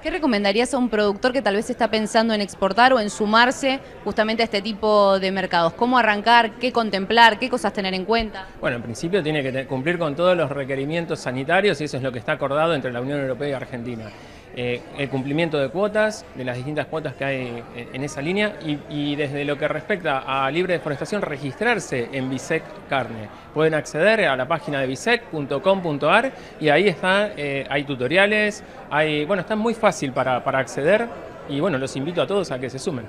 ¿Qué recomendarías a un productor que tal vez está pensando en exportar o en sumarse justamente a este tipo de mercados? ¿Cómo arrancar? ¿Qué contemplar? ¿Qué cosas tener en cuenta? Bueno, en principio tiene que cumplir con todos los requerimientos sanitarios y eso es lo que está acordado entre la Unión Europea y Argentina. El cumplimiento de cuotas, de las distintas cuotas que hay en esa línea y desde lo que respecta a libre deforestación, registrarse en BISEC Carne. Pueden acceder a la página de bisec.com.ar y ahí está, hay tutoriales, está muy fácil para acceder y bueno, los invito a todos a que se sumen.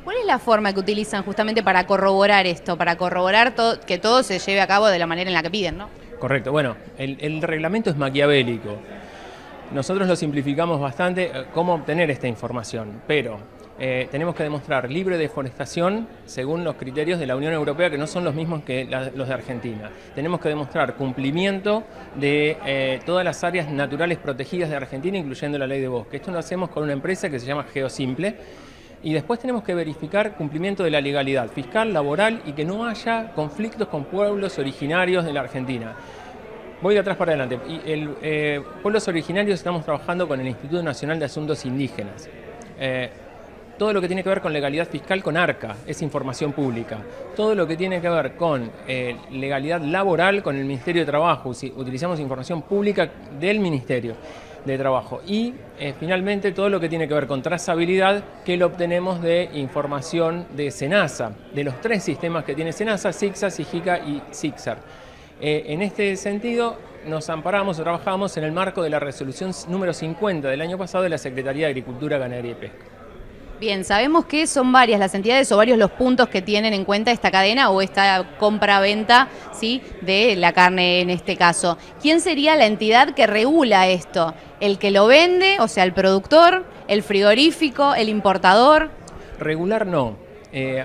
¿Cuál es la forma que utilizan justamente para corroborar esto, para corroborar que todo se lleve a cabo de la manera en la que piden, ¿no? Correcto, bueno, el reglamento es maquiavélico. Nosotros lo simplificamos bastante cómo obtener esta información, pero tenemos que demostrar libre deforestación según los criterios de la Unión Europea, que no son los mismos que los de Argentina. Tenemos que demostrar cumplimiento de todas las áreas naturales protegidas de Argentina, incluyendo la ley de bosque. Esto lo hacemos con una empresa que se llama Geosimple. Y después tenemos que verificar cumplimiento de la legalidad fiscal, laboral y que no haya conflictos con pueblos originarios de la Argentina. Voy de atrás para adelante. Pueblos originarios estamos trabajando con el Instituto Nacional de Asuntos Indígenas. Todo lo que tiene que ver con legalidad fiscal con ARCA es información pública. Todo lo que tiene que ver con legalidad laboral con el Ministerio de Trabajo. Utilizamos información pública del Ministerio de Trabajo. Y finalmente todo lo que tiene que ver con trazabilidad, que lo obtenemos de información de SENASA, de los 3 sistemas que tiene SENASA, SIGSA, SIGICA y SIGSAR. En este sentido, nos amparamos o trabajamos en el marco de la resolución número 50 del año pasado de la Secretaría de Agricultura, Ganadería y Pesca. Bien, sabemos que son varias las entidades o varios los puntos que tienen en cuenta esta cadena o esta compra-venta, ¿sí?, de la carne en este caso. ¿Quién sería la entidad que regula esto? ¿El que lo vende, o sea, el productor, el frigorífico, el importador? Regular no.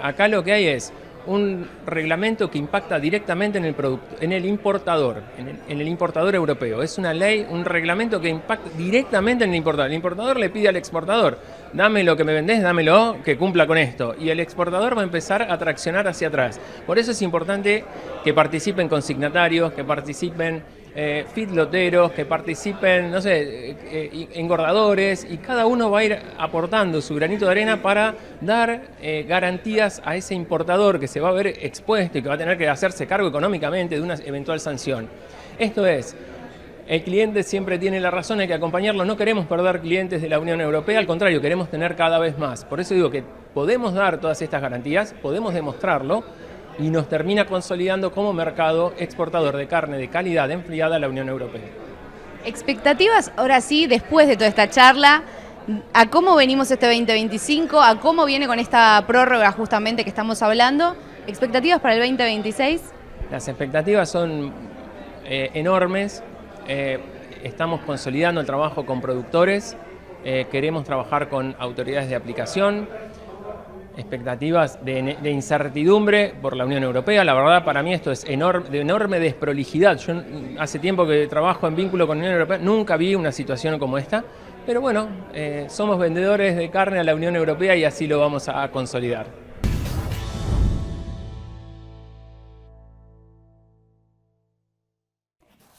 Acá lo que hay es un reglamento que impacta directamente en el producto, en el importador, en el importador europeo. Es una ley, un reglamento que impacta directamente en el importador. El importador le pide al exportador: dame lo que me vendés, dámelo, que cumpla con esto. Y el exportador va a empezar a traccionar hacia atrás. Por eso es importante que participen consignatarios, que participen feedloteros, que participen, no sé, engordadores, y cada uno va a ir aportando su granito de arena para dar garantías a ese importador que se va a ver expuesto y que va a tener que hacerse cargo económicamente de una eventual sanción. Esto es, el cliente siempre tiene la razón, hay que acompañarlo. No queremos perder clientes de la Unión Europea, al contrario, queremos tener cada vez más. Por eso digo que podemos dar todas estas garantías, podemos demostrarlo, y nos termina consolidando como mercado exportador de carne de calidad enfriada a la Unión Europea. Expectativas, ahora sí, después de toda esta charla, a cómo venimos este 2025, a cómo viene con esta prórroga justamente que estamos hablando. ¿Expectativas para el 2026? Las expectativas son enormes. Estamos consolidando el trabajo con productores, queremos trabajar con autoridades de aplicación. Expectativas de incertidumbre por la Unión Europea. La verdad, para mí esto es de enorme desprolijidad. Yo hace tiempo que trabajo en vínculo con la Unión Europea, nunca vi una situación como esta, pero bueno, somos vendedores de carne a la Unión Europea y así lo vamos a consolidar.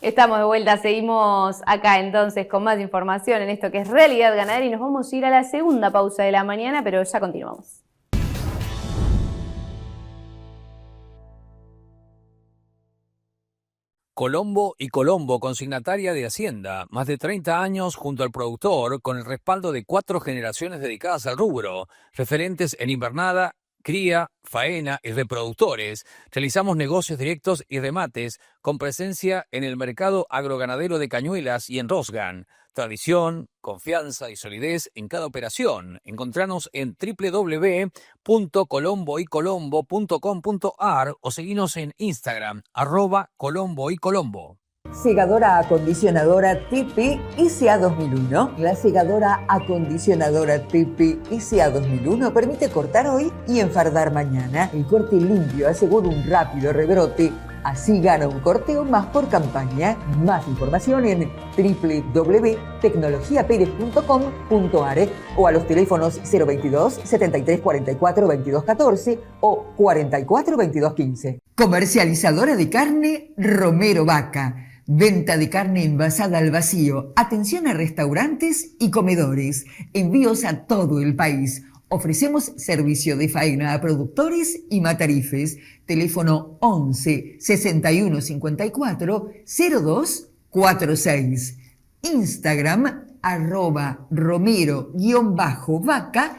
Estamos de vuelta, seguimos acá entonces con más información en esto que es Realidad Ganadera y nos vamos a ir a la segunda pausa de la mañana, pero ya continuamos. Colombo y Colombo, consignataria de Hacienda, más de 30 años junto al productor, con el respaldo de 4 generaciones dedicadas al rubro, referentes en invernada, cría, faena y reproductores. Realizamos negocios directos y remates con presencia en el mercado agroganadero de Cañuelas y en Rosgan. Tradición, confianza y solidez en cada operación. Encontranos en www.colomboycolombo.com.ar o seguinos en Instagram, @colomboycolombo. Segadora acondicionadora Tipi ICA 2001. La segadora acondicionadora Tipi ICA 2001 permite cortar hoy y enfardar mañana. El corte limpio asegura un rápido rebrote. Así gana un corteo más por campaña. Más información en www.tecnologiaperez.com.ar o a los teléfonos 022 73 44 22 14 o 44 22 15. Comercializadora de carne Romero Vaca. Venta de carne envasada al vacío. Atención a restaurantes y comedores. Envíos a todo el país. Ofrecemos servicio de faena a productores y matarifes. Teléfono 11 61 54 02 46. Instagram @romero_vaca_.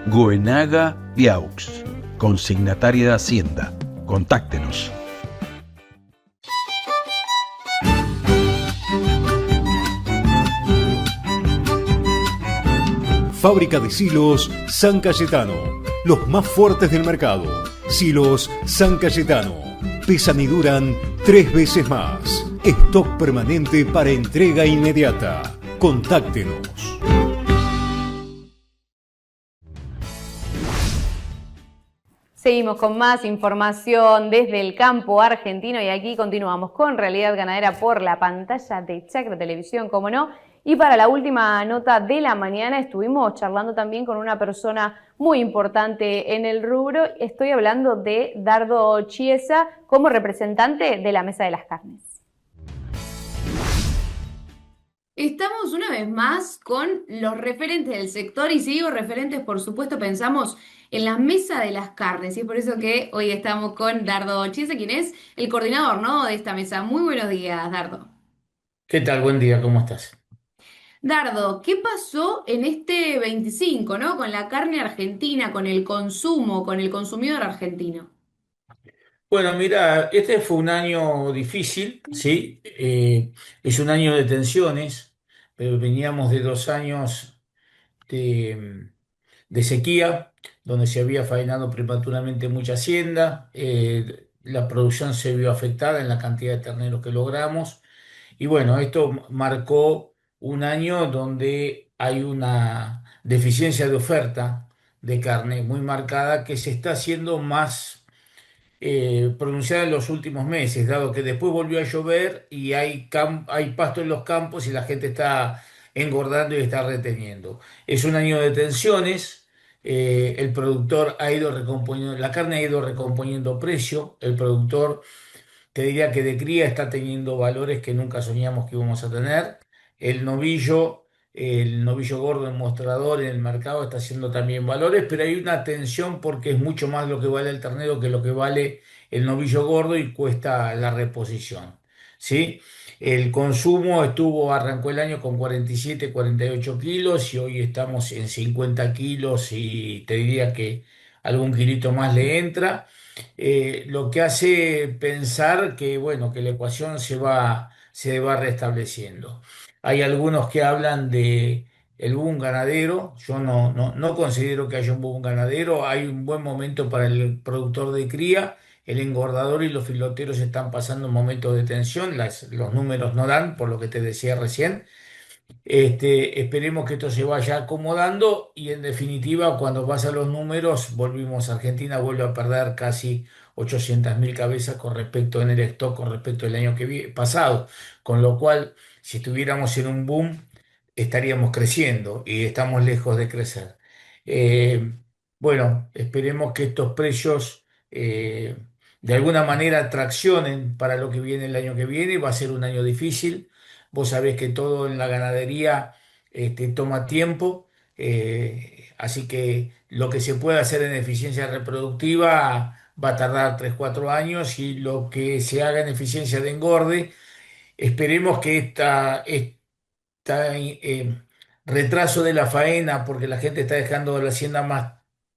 Goenaga Viaux, consignataria de Hacienda. Contáctenos. Fábrica de silos San Cayetano, los más fuertes del mercado. Silos San Cayetano, pesan y duran 3 veces más. Stock permanente para entrega inmediata. Contáctenos. Seguimos con más información desde el campo argentino y aquí continuamos con Realidad Ganadera por la pantalla de Chacra Televisión, como no. Y para la última nota de la mañana estuvimos charlando también con una persona muy importante en el rubro. Estoy hablando de Dardo Chiesa como representante de la Mesa de las Carnes. Estamos una vez más con los referentes del sector y si digo referentes, por supuesto, pensamos en la Mesa de las Carnes y es por eso que hoy estamos con Dardo Chiesa, quien es el coordinador, ¿no?, de esta mesa. Muy buenos días, Dardo. ¿Qué tal? Buen día, ¿cómo estás? Dardo, ¿qué pasó en este 25, ¿no?, con la carne argentina, con el consumo, con el consumidor argentino? Bueno, mira, este fue un año difícil, ¿sí? Es un año de tensiones, pero veníamos de 2 años de, de sequía, donde se había faenado prematuramente mucha hacienda, la producción se vio afectada en la cantidad de terneros que logramos, y bueno, esto marcó un año donde hay una deficiencia de oferta de carne muy marcada que se está haciendo más pronunciada en los últimos meses, dado que después volvió a llover y hay pasto en los campos y la gente está engordando y está reteniendo. Es un año de tensiones, el productor ha ido recomponiendo, la carne ha ido recomponiendo precio, el productor te diría que de cría está teniendo valores que nunca soñamos que íbamos a tener. El novillo, el novillo gordo en mostrador en el mercado está haciendo también valores, pero hay una tensión porque es mucho más lo que vale el ternero que lo que vale el novillo gordo y cuesta la reposición. ¿Sí? El consumo arrancó el año con 47, 48 kilos y hoy estamos en 50 kilos y te diría que algún kilito más le entra, lo que hace pensar que, bueno, que la ecuación se va restableciendo. Hay algunos que hablan de el boom ganadero. Yo no considero que haya un boom ganadero. Hay un buen momento para el productor de cría. El engordador y los filoteros están pasando un momento de tensión. Los números no dan, por lo que te decía recién. Esperemos que esto se vaya acomodando y en definitiva, cuando pasan los números, Argentina vuelve a perder casi 800.000 cabezas con respecto en el stock, con respecto al año pasado, con lo cual, si estuviéramos en un boom, estaríamos creciendo y estamos lejos de crecer. Eh, bueno, esperemos que estos precios de alguna manera traccionen para lo que viene el año que viene. Va a ser un año difícil. Vos sabés que todo en la ganadería toma tiempo, así que lo que se puede hacer en eficiencia reproductiva va a tardar 3 4 años y lo que se haga en eficiencia de engorde, esperemos que retraso de la faena, porque la gente está dejando la hacienda más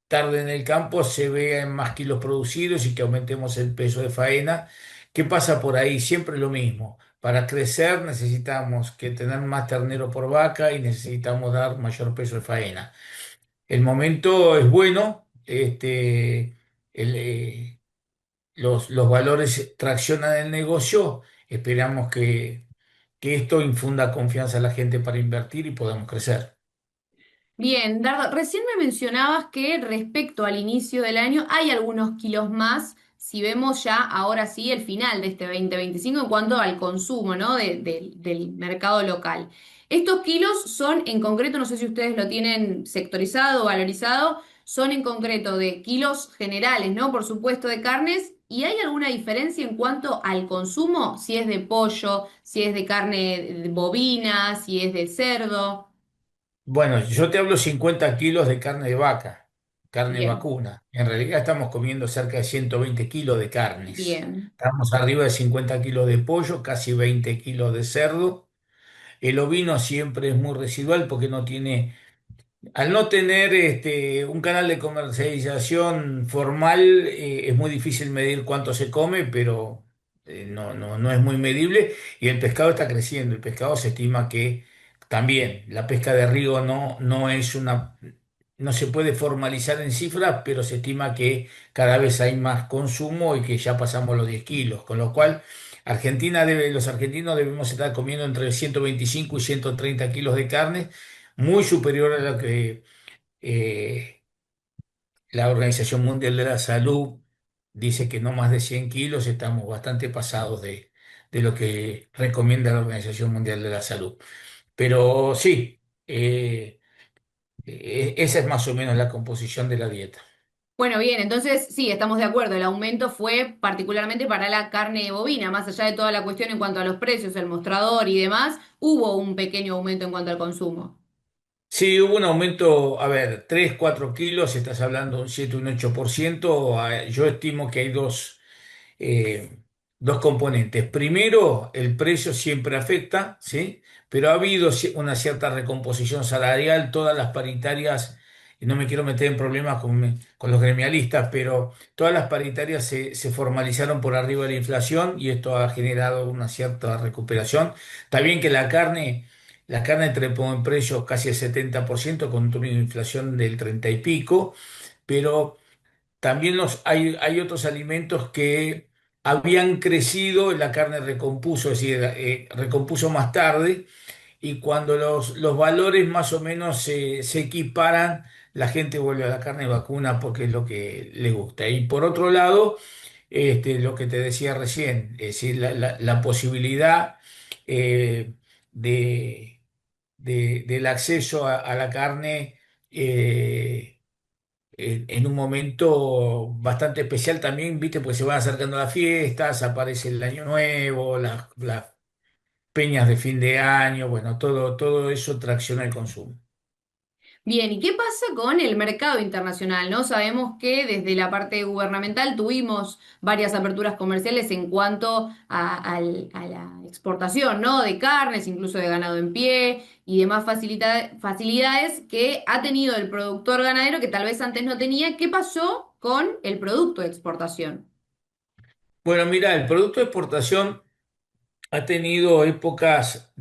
tarde en el campo, se vea en más kilos producidos y que aumentemos el peso de faena. ¿Qué pasa por ahí? Siempre lo mismo. Para crecer necesitamos que tener más ternero por vaca y necesitamos dar mayor peso de faena. El momento es bueno, los valores traccionan el negocio, esperamos que esto infunda confianza a la gente para invertir y podamos crecer. Bien, Dardo, recién me mencionabas que respecto al inicio del año hay algunos kilos más, si vemos ya ahora sí el final de este 2025 en cuanto al consumo, ¿no? Del mercado local. Estos kilos son en concreto, no sé si ustedes lo tienen sectorizado o valorizado, son en concreto de kilos generales, ¿no? Por supuesto de carnes. ¿Y hay alguna diferencia en cuanto al consumo? Si es de pollo, si es de carne bovina, si es de cerdo. Bueno, yo te hablo 50 kilos de carne de vaca, carne Bien, vacuna. En realidad estamos comiendo cerca de 120 kilos de carnes. bien. Estamos arriba de 50 kilos de pollo, casi 20 kilos de cerdo. El ovino siempre es muy residual porque no tiene, al no tener un canal de comercialización formal, es muy difícil medir cuánto se come, pero no es muy medible. Y el pescado está creciendo. El pescado se estima que también la pesca de río no se puede formalizar en cifras, pero se estima que cada vez hay más consumo y que ya pasamos los 10 kilos. Con lo cual, los argentinos debemos estar comiendo entre 125 y 130 kilos de carne, muy superior a lo que eh, la Organización Mundial de la Salud dice, que no más de 100 kilos. Estamos bastante pasados de lo que recomienda la Organización Mundial de la Salud. Pero sí, esa es más o menos la composición de la dieta. Bueno, bien, entonces sí, estamos de acuerdo. El aumento fue particularmente para la carne bovina, más allá de toda la cuestión en cuanto a los precios, el mostrador y demás, hubo un pequeño aumento en cuanto al consumo. Sí, hubo un aumento, a ver, 3 4 kilos, estás hablando de un 7 un 8%. Yo estimo que hay dos componentes. Primero, el precio siempre afecta, ¿sí? Pero ha habido una cierta recomposición salarial. Todas las paritarias y no me quiero meter en problemas con los gremialistas, pero todas las paritarias se formalizaron por arriba de la inflación y esto ha generado una cierta recuperación. Está bien que la carne trepó en precios casi el 70% con una inflación del 30 y pico, pero también hay otros alimentos que habían crecido, la carne recompuso, es decir, recompuso más tarde, y cuando los valores más o menos se equiparan, la gente vuelve a la carne vacuna porque es lo que le gusta. Y por otro lado, lo que te decía recién, es decir, la posibilidad eh, de, del acceso a la carne. En un momento bastante especial también, ¿viste? Pues se van acercando las fiestas, aparece el Año Nuevo, las peñas de fin de año, bueno, todo eso tracciona el consumo. Bien, ¿y qué pasa con el mercado internacional? ¿No? Sabemos que desde la parte gubernamental tuvimos varias aperturas comerciales en cuanto a la exportación, ¿no? De carnes, incluso de ganado en pie y demás facilidades que ha tenido el productor ganadero que tal vez antes no tenía. ¿Qué pasó con el producto de exportación? Bueno, mira, el producto de exportación ha tenido épocas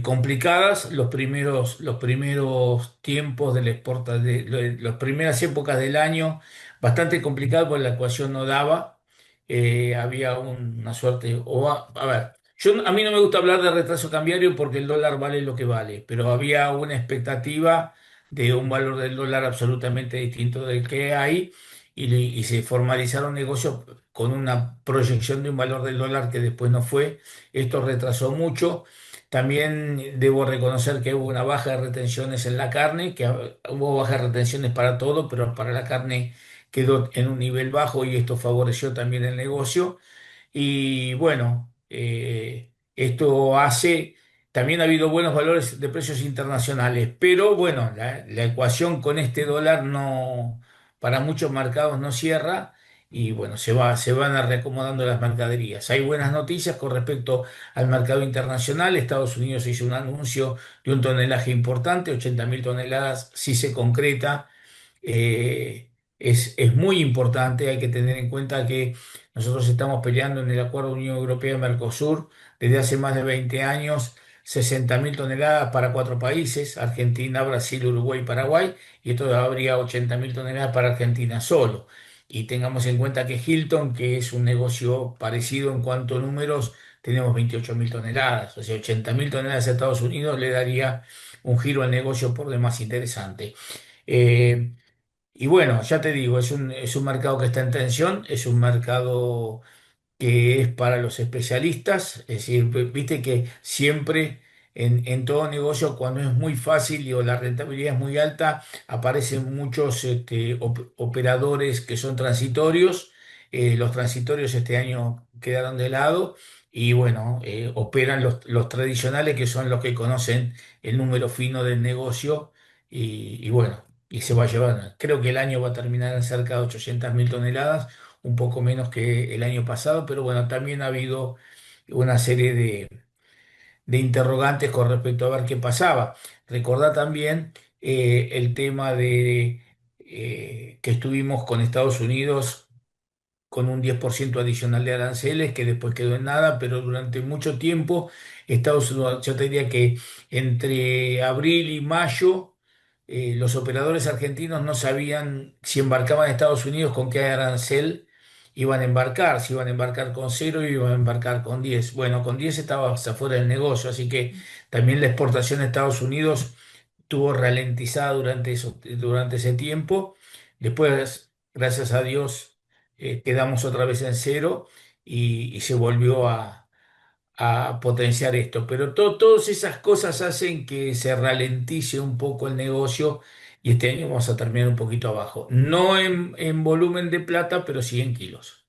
complicadas, los primeros tiempos de la las primeras épocas del año, bastante complicadas porque la ecuación no daba. Había una suerte, a ver, a mí no me gusta hablar de retraso cambiario porque el dólar vale lo que vale, pero había una expectativa de un valor del dólar absolutamente distinto del que hay y se formalizaron negocios con una proyección de un valor del dólar que después no fue. Esto retrasó mucho. También debo reconocer que hubo una baja de retenciones en la carne, que hubo bajas retenciones para todo, pero para la carne quedó en un nivel bajo y esto favoreció también el negocio. Y bueno, esto hace, también ha habido buenos valores de precios internacionales, pero bueno, la ecuación con este dólar no, para muchos mercados no cierra y bueno, se van a reacomodando las mercaderías. Hay buenas noticias con respecto al mercado internacional. Estados Unidos hizo un anuncio de un tonelaje importante, 80.000 toneladas, si se concreta. Es muy importante, hay que tener en cuenta que nosotros estamos peleando en el Acuerdo Unión Europea-Mercosur desde hace más de 20 años, 60.000 toneladas para 4 países, Argentina, Brasil, Uruguay y Paraguay, y esto habría 80.000 toneladas para Argentina solo. Y tengamos en cuenta que Hilton, que es un negocio parecido en cuanto a números, tenemos 28.000 toneladas, o sea, 80.000 toneladas a Estados Unidos le daría un giro al negocio por demás interesante. Eh, y bueno, ya te digo, es un mercado que está en tensión, es un mercado que es para los especialistas, es decir, viste que siempre en todo negocio cuando es muy fácil o la rentabilidad es muy alta, aparecen muchos operadores que son transitorios. Los transitorios este año quedaron de lado y bueno, operan los tradicionales que son los que conocen el número fino del negocio y bueno, y se va a llevar, creo que el año va a terminar en cerca de 800.000 toneladas, un poco menos que el año pasado, pero bueno, también ha habido una serie de interrogantes con respecto a ver qué pasaba. Recordá también el tema de que estuvimos con Estados Unidos con un 10% adicional de aranceles que después quedó en nada, pero durante mucho tiempo Estados Unidos, yo te diría que entre abril y mayo, los operadores argentinos no sabían si embarcaban a Estados Unidos con qué arancel iban a embarcar, si iban a embarcar con cero y iban a embarcar con 10. Bueno, con 10 estaba afuera del negocio, así que también la exportación a Estados Unidos tuvo ralentizada durante ese tiempo. Después, gracias a Dios, quedamos otra vez en cero y se volvió a potenciar esto. Pero todas esas cosas hacen que se ralentice un poco el negocio y este año vamos a terminar un poquito abajo. No en volumen de plata, pero sí en kilos.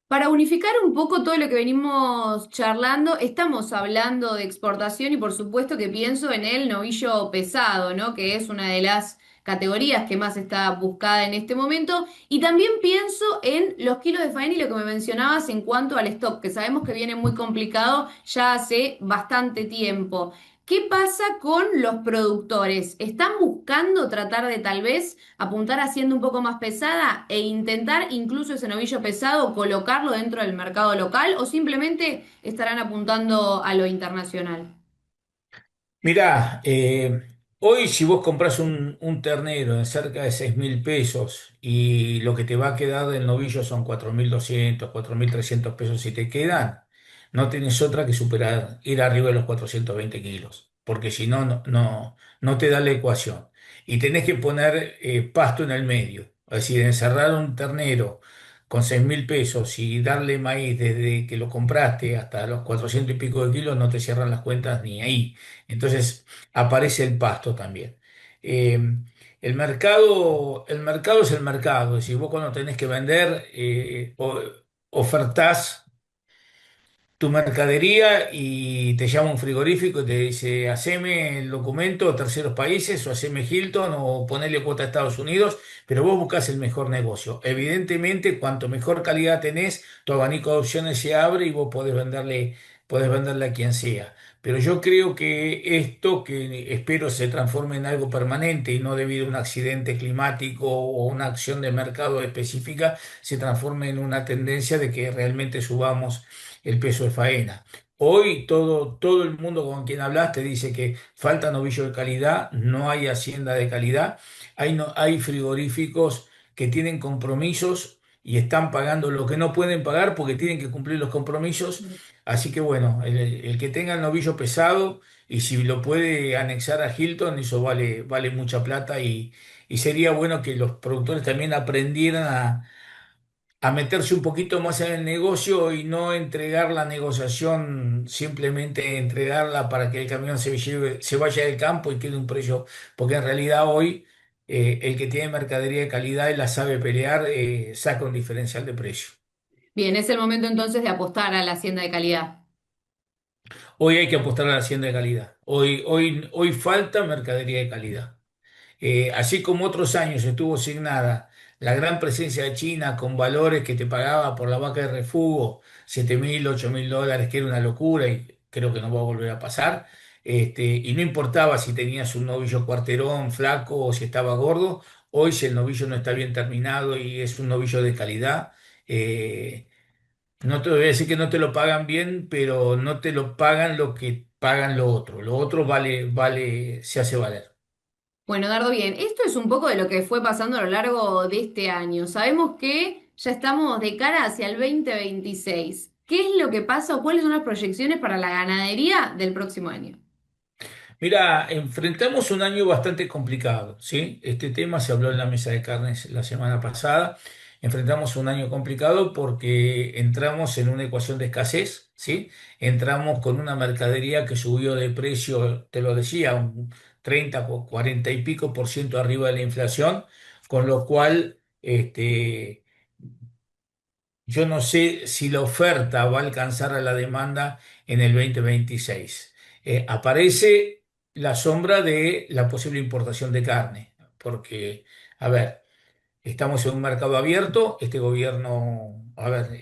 Para unificar un poco todo lo que venimos charlando, estamos hablando de exportación y por supuesto que pienso en el novillo pesado, ¿no? Que es una de las categorías que más está buscada en este momento. Y también pienso en los kilos de faena y lo que me mencionabas en cuanto al stock, que sabemos que viene muy complicado ya hace bastante tiempo. ¿Qué pasa con los productores? ¿Están buscando tratar de tal vez apuntar haciendo un poco más pesada e intentar incluso ese novillo pesado colocarlo dentro del mercado local o simplemente estarán apuntando a lo internacional? Mirá, hoy si vos compras un ternero en cerca de 6.000 pesos y lo que te va a quedar del novillo son 4.200, 4.300 pesos si te quedan, no tenés otra que superar, ir arriba de los 420 kilos, porque si no, no te da la ecuación. Y tenés que poner pasto en el medio, es decir, encerrar un ternero con 6.000 pesos y darle maíz desde que lo compraste hasta los 400 y pico de kilos, no te cierran las cuentas ni ahí. Entonces aparece el pasto también. Eh, el mercado es el mercado. Es decir, vos cuando tenés que vender, ofertás tu mercadería y te llama un frigorífico y te dice, haceme el documento a terceros países o haceme Hilton o ponele cuota a Estados Unidos, pero vos buscas el mejor negocio. Evidentemente, cuanto mejor calidad tenés, tu abanico de opciones se abre y vos podés venderle a quien sea. Pero yo creo que esto, que espero se transforme en algo permanente y no debido a un accidente climático o una acción de mercado específica, se transforme en una tendencia de que realmente subamos el peso de faena. Hoy todo el mundo con quien hablas te dice que falta novillo de calidad, no hay hacienda de calidad, hay frigoríficos que tienen compromisos y están pagando lo que no pueden pagar porque tienen que cumplir los compromisos. Así que bueno, el que tenga el novillo pesado y si lo puede anexar a Hilton, eso vale mucha plata y sería bueno que los productores también aprendieran a meterse un poquito más en el negocio y no entregar la negociación, simplemente entregarla para que el camión se vaya del campo y quede un precio, porque en realidad hoy el que tiene mercadería de calidad y la sabe pelear, saca un diferencial de precio. Bien, es el momento entonces de apostar a la hacienda de calidad. Hoy hay que apostar a la hacienda de calidad. Hoy falta mercadería de calidad. Así como otros años estuvo asignada la gran presencia de China con valores que te pagaba por la vaca de refugo, 7.000, 8.000 dólares, que era una locura y creo que no va a volver a pasar. Y no importaba si tenías un novillo cuarterón, flaco o si estaba gordo, hoy si el novillo no está bien terminado y es un novillo de calidad, eh, no te voy a decir que no te lo pagan bien, pero no te lo pagan lo que pagan lo otro. Lo otro se hace valer. Bueno, Dardo, bien, esto es un poco de lo que fue pasando a lo largo de este año. Sabemos que ya estamos de cara hacia el 2026. ¿Qué es lo que pasa o cuáles son las proyecciones para la ganadería del próximo año? Mira, enfrentamos un año bastante complicado, ¿sí? Este tema se habló en la mesa de carnes la semana pasada. Enfrentamos un año complicado porque entramos en una ecuación de escasez, ¿sí? Entramos con una mercadería que subió de precio, te lo decía, un 30 o 40 y pico por ciento arriba de la inflación, con lo cual, yo no sé si la oferta va a alcanzar a la demanda en el 2026. Aparece la sombra de la posible importación de carne, porque, a ver, estamos en un mercado abierto, este gobierno, a ver,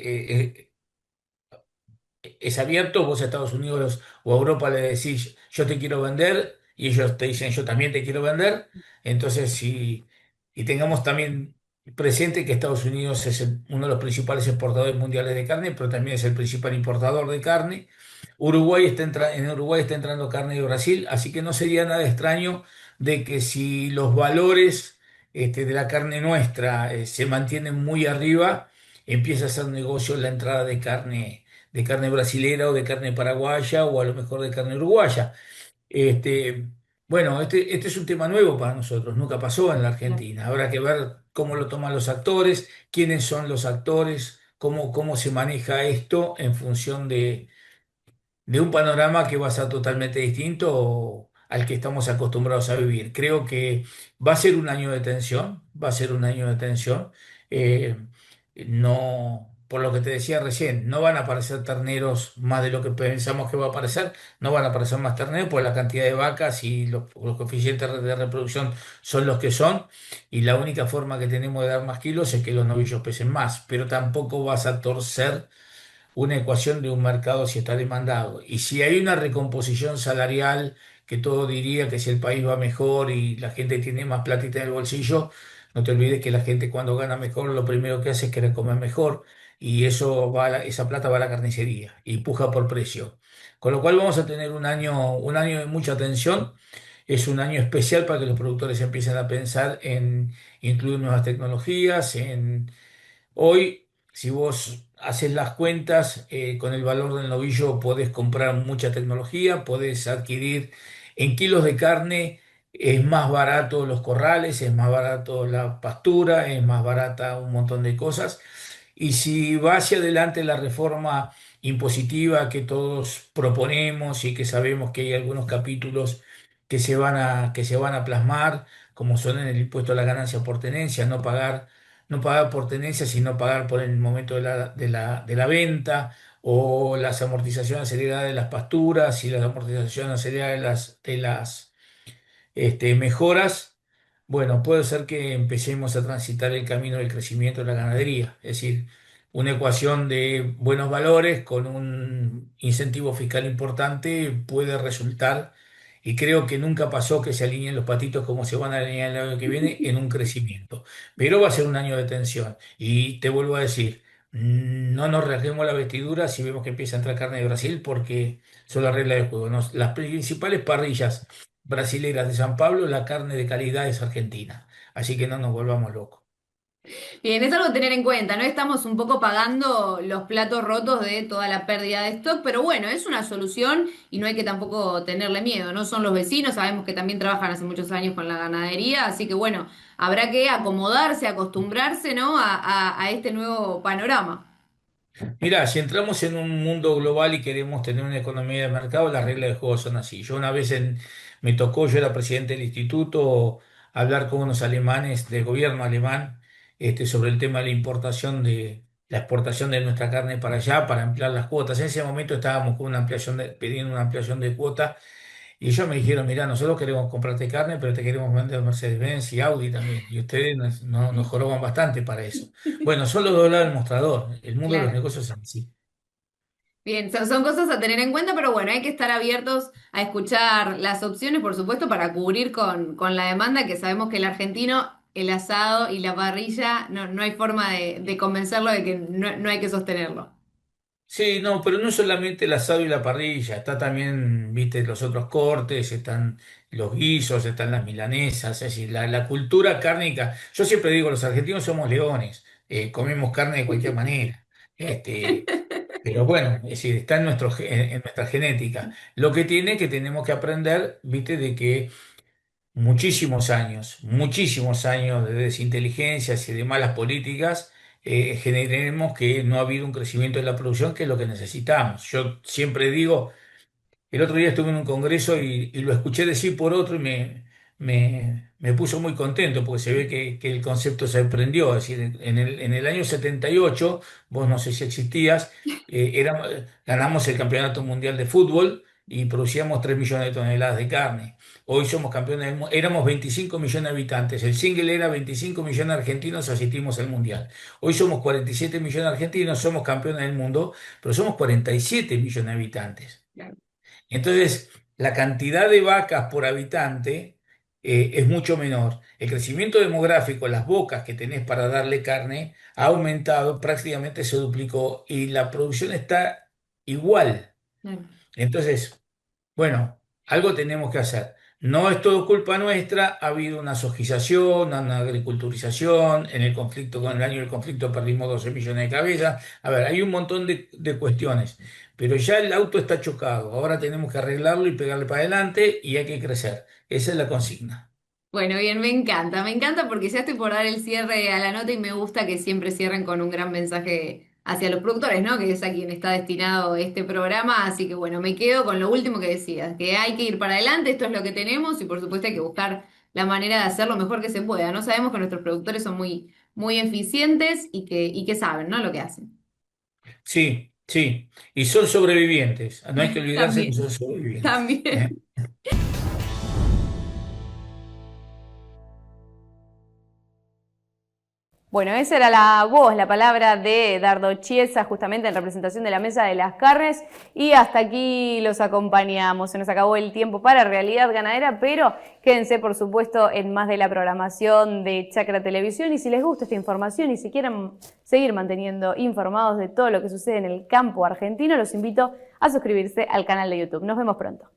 es abierto, vos a Estados Unidos o a Europa le decís, yo te quiero vender, y ellos te dicen, yo también te quiero vender. Entonces, y tengamos también presente que Estados Unidos es uno de los principales exportadores mundiales de carne, pero también es el principal importador de carne. En Uruguay está entrando carne de Brasil, así que no sería nada extraño de que si los valores de la carne nuestra se mantienen muy arriba, empieza a hacer negocio la entrada de carne brasilera o de carne paraguaya o a lo mejor de carne uruguaya. Este, bueno, este es un tema nuevo para nosotros, nunca pasó en la Argentina. Habrá que ver cómo lo toman los actores, quiénes son los actores, cómo se maneja esto en función de un panorama que va a ser totalmente distinto al que estamos acostumbrados a vivir. Creo que va a ser un año de tensión, va a ser un año de tensión. Eh, no, por lo que te decía recién, no van a aparecer terneros más de lo que pensamos que va a aparecer, no van a aparecer más terneros, pues la cantidad de vacas y los coeficientes de reproducción son los que son, y la única forma que tenemos de dar más kilos es que los novillos pesen más, pero tampoco vas a torcer una ecuación de un mercado si está demandado. Y si hay una recomposición salarial que todo diría que si el país va mejor y la gente tiene más platita en el bolsillo, no te olvides que la gente cuando gana mejor lo primero que hace es querer comer mejor y esa plata va a la carnicería y puja por precio. Con lo cual vamos a tener un año de mucha tensión. Es un año especial para que los productores empiecen a pensar en incluir nuevas tecnologías. Hoy, si vos haces las cuentas, con el valor del novillo podés comprar mucha tecnología, podés adquirir en kilos de carne, es más barato los corrales, es más barato la pastura, es más barata un montón de cosas. Y si va hacia adelante la reforma impositiva que todos proponemos y que sabemos que hay algunos capítulos que se van a plasmar, como son en el impuesto a la ganancia por tenencia, no pagar por tenencia, sino pagar por el momento de la venta, o las amortizaciones aceleradas de las pasturas y las amortizaciones aceleradas de las mejoras. Bueno, puede ser que empecemos a transitar el camino del crecimiento de la ganadería, es decir, una ecuación de buenos valores con un incentivo fiscal importante puede resultar, y creo que nunca pasó que se alineen los patitos como se van a alinear el año que viene en un crecimiento. Pero va a ser un año de tensión. Y te vuelvo a decir, no nos rasguemos la vestidura si vemos que empieza a entrar carne de Brasil porque son las reglas del juego. Las principales parrillas brasileras de San Pablo, la carne de calidad es argentina. Así que no nos volvamos locos. Bien, es algo a tener en cuenta, ¿no? Estamos un poco pagando los platos rotos de toda la pérdida de stock, pero bueno, es una solución y no hay que tampoco tenerle miedo, ¿no? Son los vecinos, sabemos que también trabajan hace muchos años con la ganadería, así que bueno, habrá que acomodarse, acostumbrarse, ¿no? A este nuevo panorama. Mirá, si entramos en un mundo global y queremos tener una economía de mercado, las reglas de juego son así. Me tocó, yo era presidente del instituto, hablar con unos alemanes del gobierno alemán, sobre el tema de la exportación de nuestra carne para allá, para ampliar las cuotas. En ese momento estábamos con pidiendo una ampliación de cuota. Y ellos me dijeron, mira, nosotros queremos comprarte carne, pero te queremos vender Mercedes-Benz y Audi también. Y ustedes nos joroban bastante para eso. Bueno, son los dos lados del mostrador. El mundo de los Claro. negocios es así. Bien, son cosas a tener en cuenta, pero bueno, hay que estar abiertos a escuchar las opciones, por supuesto, para cubrir con la demanda, que sabemos que el argentino, el asado y la parrilla, no hay forma de convencerlo de que no hay que sostenerlo. Sí, no, pero no es solamente el asado y la parrilla, está también, viste, los otros cortes, están los guisos, están las milanesas, es decir, la cultura cárnica. Yo siempre digo, los argentinos somos leones, comemos carne de cualquier manera. Este, Pero bueno, es decir, está en nuestra genética. Lo que tiene que tenemos que aprender, viste, de que muchísimos años de desinteligencias y de malas políticas, generemos que no ha habido un crecimiento de la producción, que es lo que necesitamos. Yo siempre digo, el otro día estuve en un congreso y lo escuché decir por otro y me puso muy contento porque se ve que el concepto se aprendió. Es decir, en el año 78, vos no sé si existías, ganamos el Campeonato Mundial de Fútbol y producíamos 3 millones de toneladas de carne. Hoy somos campeones éramos 25 millones de habitantes. El single era 25 millones de argentinos, asistimos al Mundial. Hoy somos 47 millones de argentinos, somos campeones del mundo, pero somos 47 millones de habitantes. Entonces, la cantidad de vacas por habitante es mucho menor. El crecimiento demográfico, las bocas que tenés para darle carne, ha aumentado, prácticamente se duplicó y la producción está igual. Claro. Entonces, bueno, algo tenemos que hacer. No es todo culpa nuestra, ha habido una sojización, una agriculturización, en el conflicto, con el año del conflicto perdimos 12 millones de cabezas. A ver, hay un montón de cuestiones, pero ya el auto está chocado, ahora tenemos que arreglarlo y pegarle para adelante y hay que crecer. Esa es la consigna. Bueno, bien, me encanta porque ya estoy por dar el cierre a la nota y me gusta que siempre cierren con un gran mensaje hacia los productores, ¿no? Que es a quien está destinado este programa, así que bueno, me quedo con lo último que decías, que hay que ir para adelante, esto es lo que tenemos y por supuesto hay que buscar la manera de hacer lo mejor que se pueda, ¿no? Sabemos que nuestros productores son muy eficientes y que saben, ¿no? Lo que hacen. Sí, sí, y son sobrevivientes, no hay que olvidarse que También, son sobrevivientes. también. Bueno, esa era la voz, la palabra de Dardo Chiesa, justamente en representación de la Mesa de las Carnes. Y hasta aquí los acompañamos. Se nos acabó el tiempo para Realidad Ganadera, pero quédense, por supuesto, en más de la programación de Chacra Televisión. Y si les gusta esta información y si quieren seguir manteniendo informados de todo lo que sucede en el campo argentino, los invito a suscribirse al canal de YouTube. Nos vemos pronto.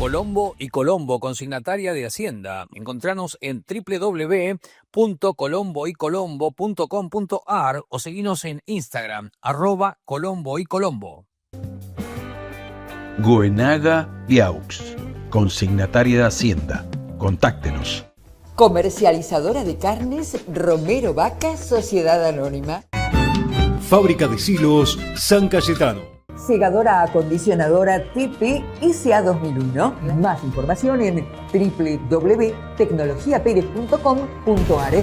Colombo y Colombo, consignataria de Hacienda. Encontranos en www.colomboycolombo.com.ar o seguinos en Instagram, @colomboycolombo. Goenaga Viaux, consignataria de Hacienda. Contáctenos. Comercializadora de carnes Romero Vaca, Sociedad Anónima. Fábrica de Silos San Cayetano. Segadora acondicionadora TP SA 2001. Más información en www.tecnologiaperez.com.ar.